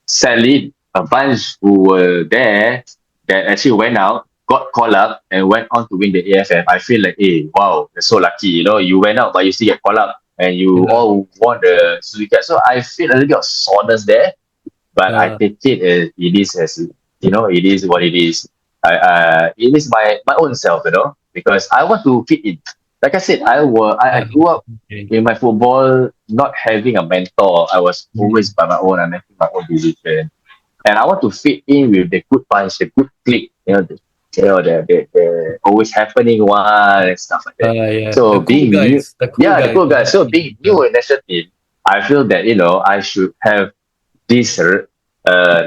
sadly, a bunch who were there that actually went out, got called up, and went on to win the AFF. I feel like, hey, wow, you're so lucky. You went out, but you still get called up, and you all won the Suzuki Cup. So I feel a little bit of soreness there, but I take it as it is it is what it is. It is my own self, because I want to fit in. Like I said, I grew up in my football not having a mentor. I was always by my own. I'm making my own decision. And I want to fit in with the good bunch, the good clique, the always happening one and stuff like that. So being new, the cool guys. So being new in national team, I feel that I should have this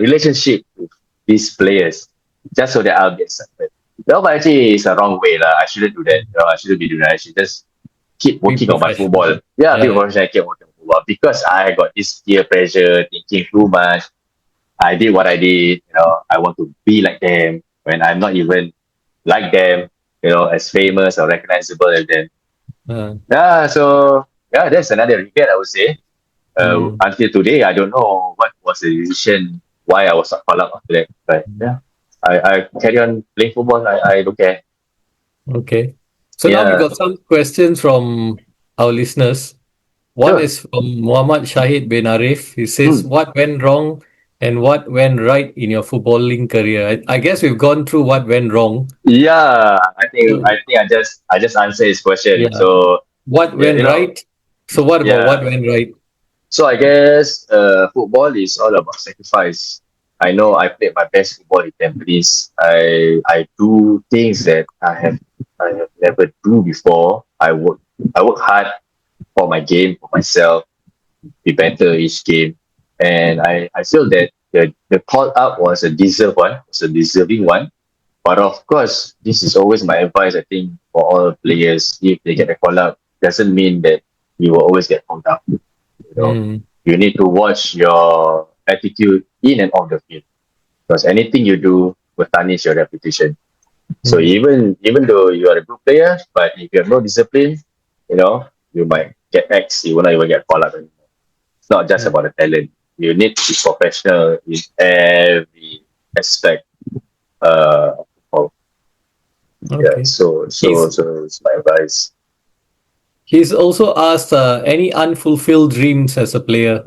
relationship with these players just so that I'll be accepted. No, but actually it's a wrong way lah. I shouldn't do that. I shouldn't be doing that. I should just keep working on my football. Be professional, keep working on football because I got this peer pressure, thinking too much. I did what I did, I want to be like them when I'm not even like them, as famous or recognizable as them. So that's another regret, I would say. Until today, I don't know what was the decision, why I was not called up after that. But I carry on playing football. I don't care. Okay. So now we got some questions from our listeners. One is from Muhammad Shahid bin Arif. He says, what went wrong and what went right in your footballing career? I guess we've gone through what went wrong. Yeah, I think I just answered his question. Yeah. So what went right? So what about what went right? So I guess football is all about sacrifice. I know I played my best football in Tampines. I do things that I have never do before. I work hard for my game, for myself, be better each game. And I feel that the call up was a deserved one, was a deserving one. But of course, this is always my advice, I think, for all players. If they get a call up, doesn't mean that you will always get called up. You know, you need to watch your attitude in and off the field. Because anything you do will tarnish your reputation. So even though you are a good player, but if you have no discipline, you might get X, you will not even get called up anymore. It's not just about the talent. You need to be professional in every aspect. Of Okay. so it's my advice. He's also asked any unfulfilled dreams as a player.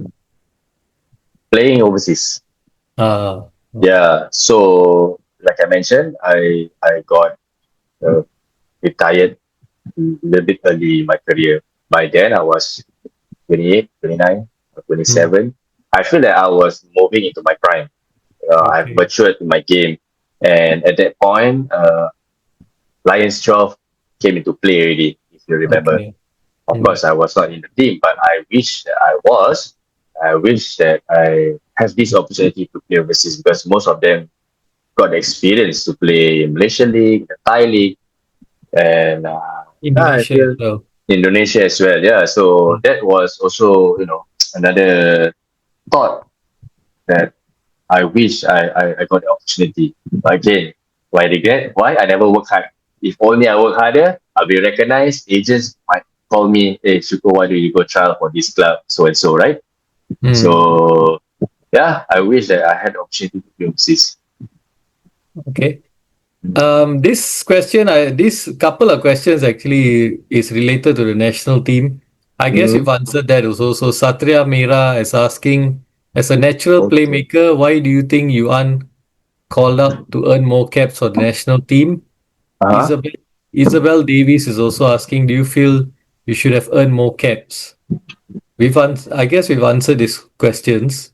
Playing overseas. Uh, Yeah. So like I mentioned, I got retired a little bit early in my career. By then I was 28, 29, or 27. I feel that I was moving into my prime. I've matured in my game. And at that point, Lions 12 came into play already, if you remember. Okay. Of course, I was not in the team, but I wish that I was. I wish that I have this opportunity to play overseas because most of them got the experience to play in Malaysian League, the Thai League, and I Indonesia feel as well. Indonesia as well. Yeah, so that was also, another thought that I wish I got the opportunity. But again, why regret? Why I never worked hard? If only I work harder, I'll be recognized. Agents might call me, hey, Shukor, why do you go trial for this club? So and so, right? So, yeah, I wish that I had the opportunity to play overseas. Okay. This question, this couple of questions actually is related to the national team. I guess you've answered that also. So Satria Mera is asking, as a natural playmaker, why do you think you aren't called up to earn more caps for the national team? Isabel Davies is also asking, do you feel you should have earned more caps? I guess we've answered these questions.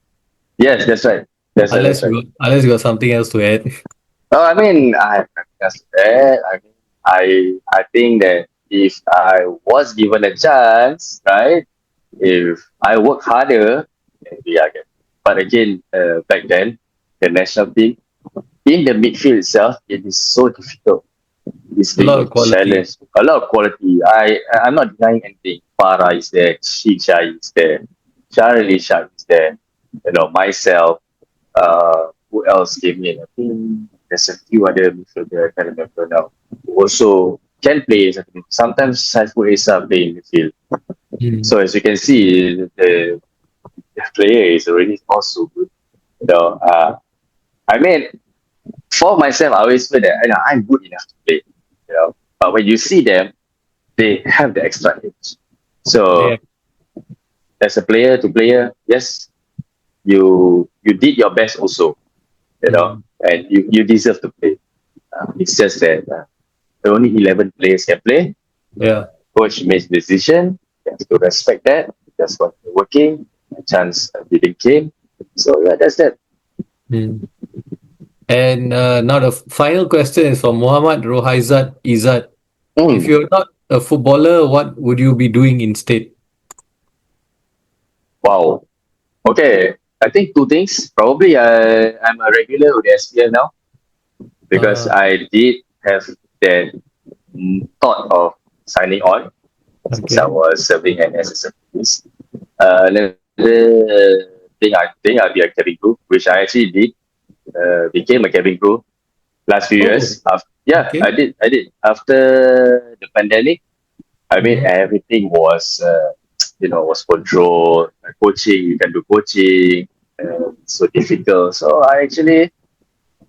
Yes, that's right. Unless you got something else to add. I mean, I have nothing else to add. I think that if I was given a chance, right, if I work harder, maybe I get. But again, back then, the national team, in the midfield itself, it is so difficult. It's A lot being of quality. challenged. A lot of quality. I'm not denying anything. Farah is there. Shai is there. Charlie Shah is there. Myself. Who else came in? I think there's a few other midfielder I can't remember now. Who also can play. Sometimes Saiful Esa play in midfield. So as you can see, the player is already also good. I mean, for myself, I always feel that I'm good enough to play. But when you see them, they have the extra edge. So as a player to player, yes, you did your best also, and you deserve to play. It's just that only 11 players can play. Yeah. Coach makes decision. You have to respect that. That's what you're working. A chance didn't came. So yeah, that's that. And now the final question is from Muhammad Rohaizat Izzat. If you're not a footballer, what would you be doing instead? Wow. Okay. I think two things. Probably I'm a regular with the SPL now because I did have that thought of signing on since I was serving as a police. Another thing I think I'll be a cabin crew, which I actually did. Became a cabin crew last few years. I did. After the pandemic, I mean everything was was controlled. Coaching, you can do coaching, so difficult. So I actually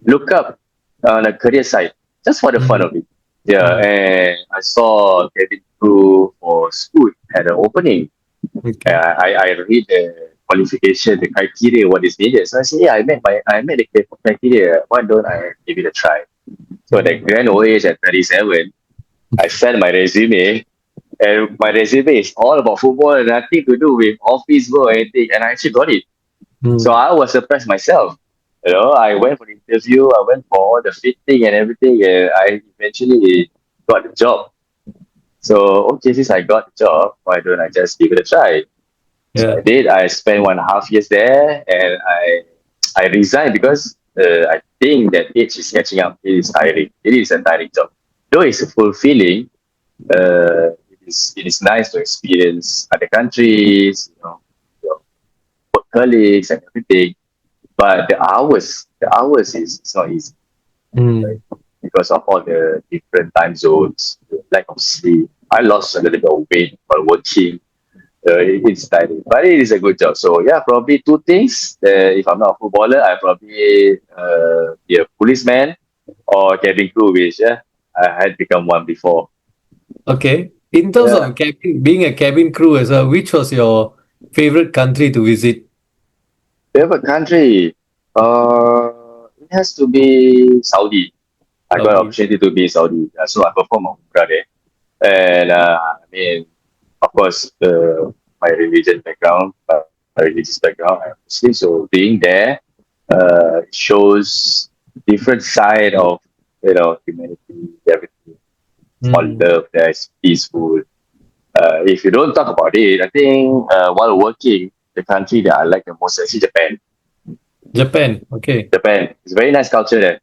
look up on the career side just for the fun of it. Yeah, and I saw cabin crew for Scoot had an opening. I read the qualification, the criteria, what is needed. So I said, I met the criteria. Why don't I give it a try? So the grand old age at 37, I sent my resume, and my resume is all about football, nothing to do with office work or anything, and I actually got it. So I was surprised myself. I went for the interview, I went for all the fitting and everything, and I eventually got the job. So, okay, since I got the job, why don't I just give it a try? So Yeah. I did. I spent 1.5 years there, and I resigned because I think that age is catching up. It is tiring. It is a tiring job. Though it's fulfilling, it is nice to experience other countries, your work colleagues and everything. But the hours is not easy, Mm. because of all the different time zones, the lack of sleep. I lost a little bit of weight while working. It's tiring, but it is a good job. So yeah, probably two things. If I'm not a footballer, I probably be a policeman or cabin crew, which I had become one before. Okay. In terms Yeah, of being a cabin crew as well, which was your favorite country to visit? favorite country. It has to be Saudi. I got an Saudi. opportunity to be in Saudi, so I performed Umrah there. And I mean, of course, my religion background, my religious background, I'm Muslim, so being there shows different side of humanity, everything. All Mm. love there is peaceful. If you don't talk about it, I think while working, the country that I like the most is actually Japan. Japan. Okay. Japan, it's a very nice culture there.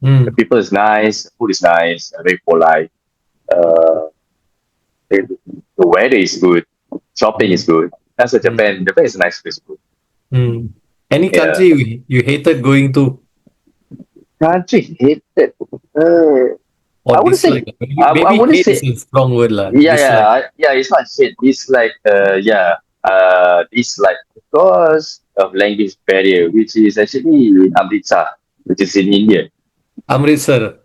The Mm. people is nice, the food is nice, very polite. Uh, the weather is good, shopping is good. That's what Mm. Japan. Japan is a nice place to go. Mm. Any Yeah. country you hated going to Country hated. Uh, or I wouldn't say. dislike? Maybe, I maybe wouldn't hate is say. a strong word, lah. Yeah, Dislike. yeah. It's not hate. It's like it's like because of language barrier, which is actually in Amritsar, which is in India. Amritsar.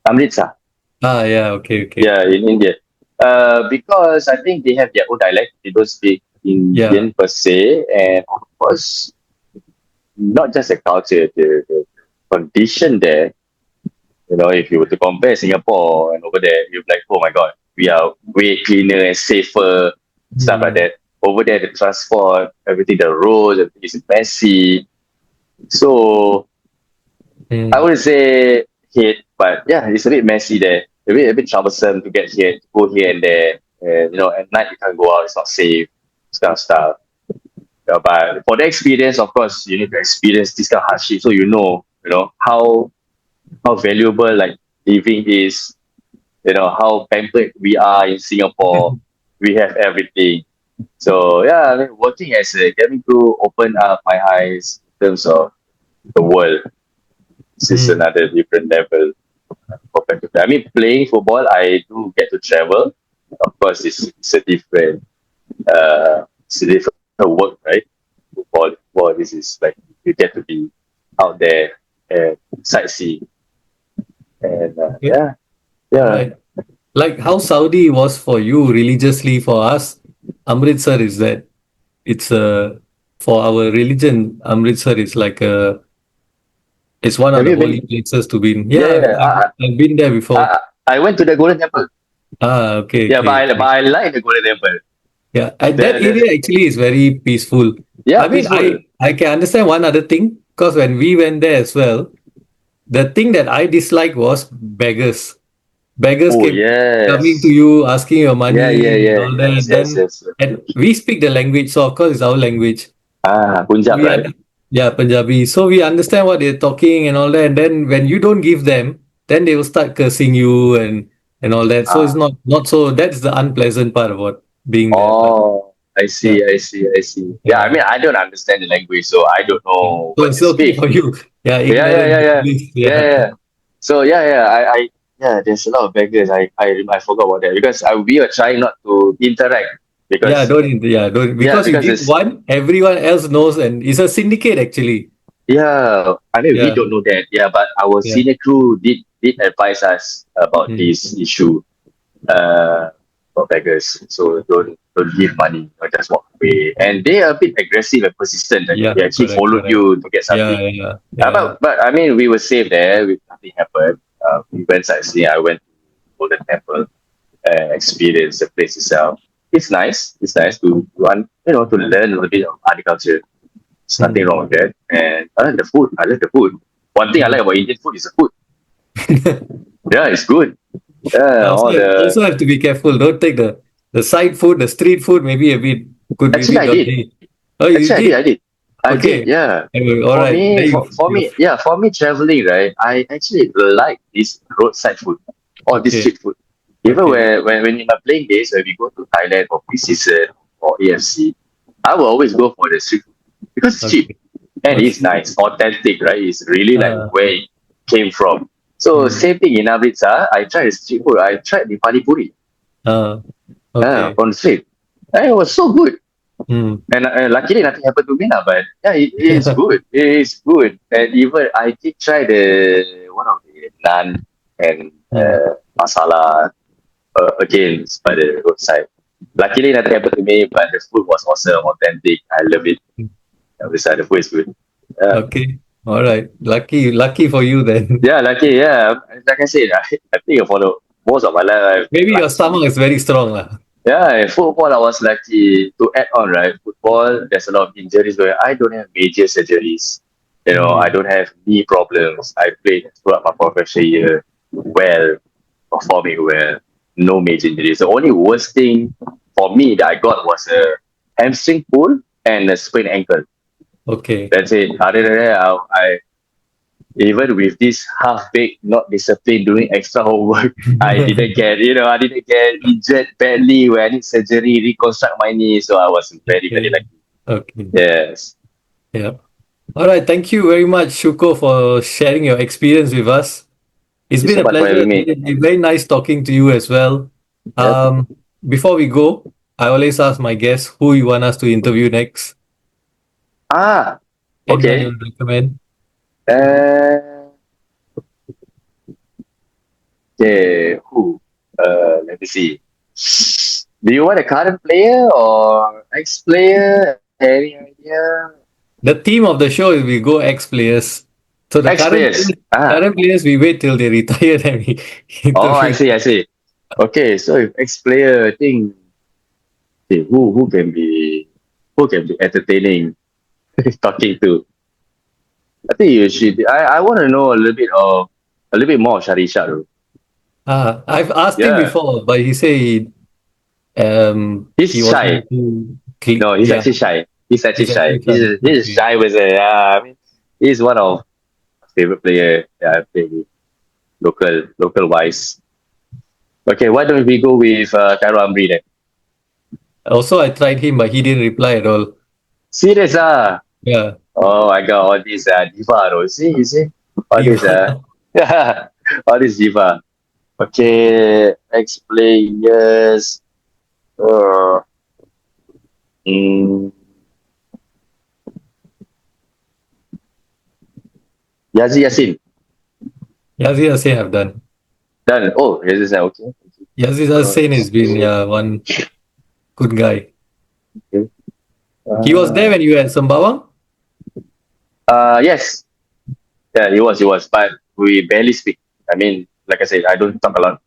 Amritsar. Ah, yeah. Okay. Okay. Yeah, in India. Because I think they have their own dialect. They don't speak Yeah. Indian per se, and of course, not just the culture, the condition there. If you were to compare Singapore and over there, you're like, oh my God, we are way cleaner and safer, stuff like Mm. that. Over there, the transport, everything, the roads, everything is messy. So I Mm. wouldn't say hate, but yeah, it's a bit messy there. A bit troublesome to get here, to go here and there. And at night you can't go out, it's not safe, stuff. But for the experience, of course, you need to experience this kind of hardship, so how valuable like living is. How pampered we are in Singapore. We have everything. So yeah, I mean, working as a cabin crew opened up my eyes in terms of the world. This is Mm. another different level compared to that. I mean, playing football, I do get to travel. Of course, it's a different work, right? Football, this is like you get to be out there and sightsee. And Okay. All yeah, right. Like how Saudi was for you religiously, for us, Amritsar is that it's for our religion, Amritsar is like it's one of have the you holy been? places to be in. Yeah, Yeah, yeah. I've been there I, before. I, I went to the Golden Temple. Ah, okay, Yeah, but okay, I, but okay. I like the Golden Temple. Yeah, that The area actually is very peaceful. Yeah, I mean, peaceful. I can understand one other thing because when we went there as well, the thing that I disliked was beggars. Beggars Oh came coming to yes. you, asking your Yeah, yeah, money and yeah. all Yes, that. yes, Then, yes. and we speak the language, so of course it's our language. Punjab, We right? under, yeah, Punjabi. So we understand what they're talking and all that. And then when you don't give them, then they will start cursing you and all that. So it's Ah. not so. That's the unpleasant part about being there. But Oh, I yeah, see, I see, I see. Yeah, I yeah. mean, I don't understand the language, so I don't Yeah. know So what it's they okay speak. for you. Yeah, Yeah, yeah, ignorant yeah, yeah, bliss. yeah, Yeah. yeah. So yeah, yeah. There's a lot of beggars. I forgot about that because we are trying not to interact Yeah, because don't yeah, because you because give it's one, everyone else knows, and it's a syndicate actually. yeah. I mean, we Yeah, don't know that. Yeah, but our yeah. senior crew did advise us about Mm. this issue. For beggars. So don't give money or just walk away. And they are a bit aggressive and persistent. Like Yeah, they actually correct, followed correct. you to get Yeah, something. yeah, yeah. But I mean, we were safe there. Nothing happened. We went sightseeing. I went to Golden Temple and experienced the place itself. It's nice. It's nice to learn a little bit of agriculture. There's nothing Mm. wrong with that. And I like the food. I like the food. One thing I Mm. like about Indian food is the food. Yeah, it's good. Yeah, Also, all the. also have to be careful. Don't take the side food, the street food. Maybe a bit could be a Actually, bit I did. dodgy. Oh, you Actually, I did. did? I did. I did. Okay. Yeah. All For right. me, Then you for me, traveling, right? I actually like this roadside food or this okay. street food. Even Okay. when in my playing days, when we go to Thailand for pre-season or AFC, I will always go for the street food because it's cheap Okay. and it's Okay. nice, authentic, right? It's really like Uh, where it came from. So mm, same thing in Amritsar. I tried the street food. I tried the pani puri. uh, okay. On the street. And it was so good. Mm. And luckily nothing happened to me now, but yeah, it is good. It is good. And even I did try the one of the naan and Mm. masala again by the roadside. Luckily nothing happened to me, but the food was awesome, authentic. I love it. Besides, the food is good. Okay. All right. Lucky for you then. Yeah, lucky. Yeah, like I said, I think for the most of my life, Maybe your lucky. stomach is very strong, lah. Yeah, in football, I was lucky to add on, right? Football, there's a lot of injuries where I don't have major surgeries. You know, I Mm. don't have knee problems. I played throughout my professional year well, performing well, no major injuries. The only worst thing for me that I got was a hamstring pull and a sprained ankle. Okay. That's it. Other than that, I even with this half baked, not disciplined, doing extra homework, I didn't get injured badly where I need surgery, reconstruct my knee. So I was very, very Okay. lucky. Okay. Yes. Yeah. All right. Thank you very much, Shuko, for sharing your experience with us. It's Thank you been so a much for pleasure. having me. It's very nice talking to you as well. Yep. Before we go, I always ask my guests who you want us to interview next. Ah, Anyone you okay. would recommend? Uh, okay. Who? Let me see. Do you want a current player or ex player? Any idea? The theme of the show is we go ex players. So the Ex players. Ah. current players we wait till they retire then we Oh, I interview. see. I see. Okay. So if ex player, I think okay, who can be entertaining talking to. I think you should. I want to know a little bit more of Sharisha. Though. I've asked him Yeah, before, but he said he he's shy. wasn't too No, he's yeah, actually shy. He's actually he's shy. actually shy. He's a Okay. shy person. Yeah, I mean, he's one of my favorite player. Yeah, I play with local wise. Okay, why don't we go with Cairo Ambri then? Also I tried him but he didn't reply at all. Serious ah. Yeah. Oh, I got all these diva. Though. You see, all this Diva. all this diva. Okay, ex players. Uh, mm, Yasin. Yazid Hussain have done. Done. Oh, Yasin. Okay. Yazid Hussain has been one good guy. Okay. He was there when you were at Sembawang? Yes. Yeah, he was. He was. But we barely speak. I mean, like I said, I don't talk a lot.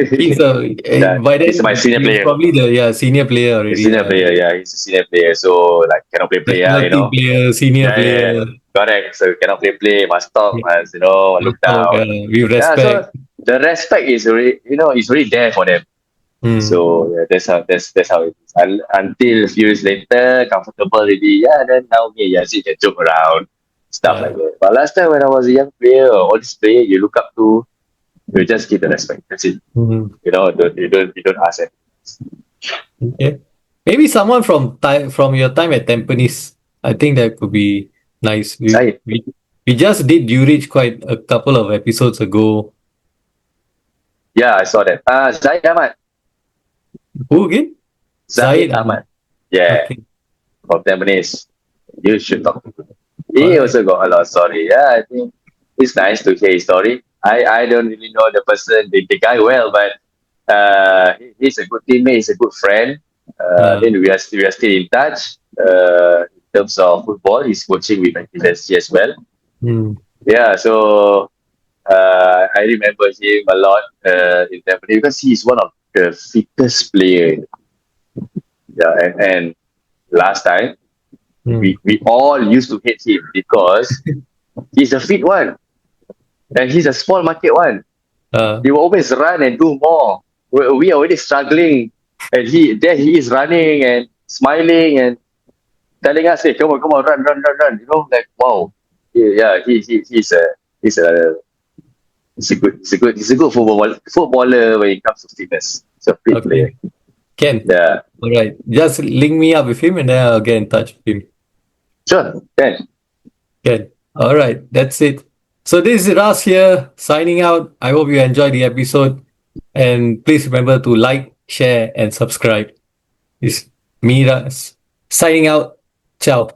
He's Yeah, by he's then my senior he was player. probably the senior player He's already. senior player. Yeah, he's a senior player. So like cannot play. You National team know. player, senior Yeah, yeah, yeah. player. Correct. So cannot play. Must talk. Must look So, down. we Yeah. respect. So the respect is really is really there for them. Hmm. So yeah, that's how it is. Until a few years later, comfortable already. Yeah, then now me and Yazid can joke around, stuff Yeah. like that. But last time when I was a young player, all these player you look up to, you just give the respect. That's it. Hmm. You don't ask it. Okay. Maybe someone from your time at Tampines. I think that could be nice. Zaid. We just did Durich quite a couple of episodes ago. Yeah, I saw that. Zaid Ahmad. Who again? Zaid Ahmad. Yeah, Okay. from Tampines. You should talk to him. He Alright. also got a lot of story. Yeah, I think it's nice to hear his story. I don't really know the person, the guy well, but he's a good teammate, he's a good friend. Then we are still in touch. In terms of football, he's coaching with SAFFC as well. Hmm. Yeah, so I remember him a lot in Tampines because he's one of the fittest player. Yeah, and last time Hmm. we all used to hate him because he's a fit one and he's a small market one. He will always run and do more. We are already struggling, and he is running and smiling and telling us, "Hey, come on, run!" You know, like wow, yeah, he's a good footballer when it comes to fitness. He's a fit player. Ken. Yeah, All right. Just link me up with him and then I'll get in touch with him. sure, Ken. Ken. All right. That's it. So this is Ras here signing out. I hope you enjoyed the episode. And please remember to like, share, and subscribe. It's me, Ras, signing out. Ciao.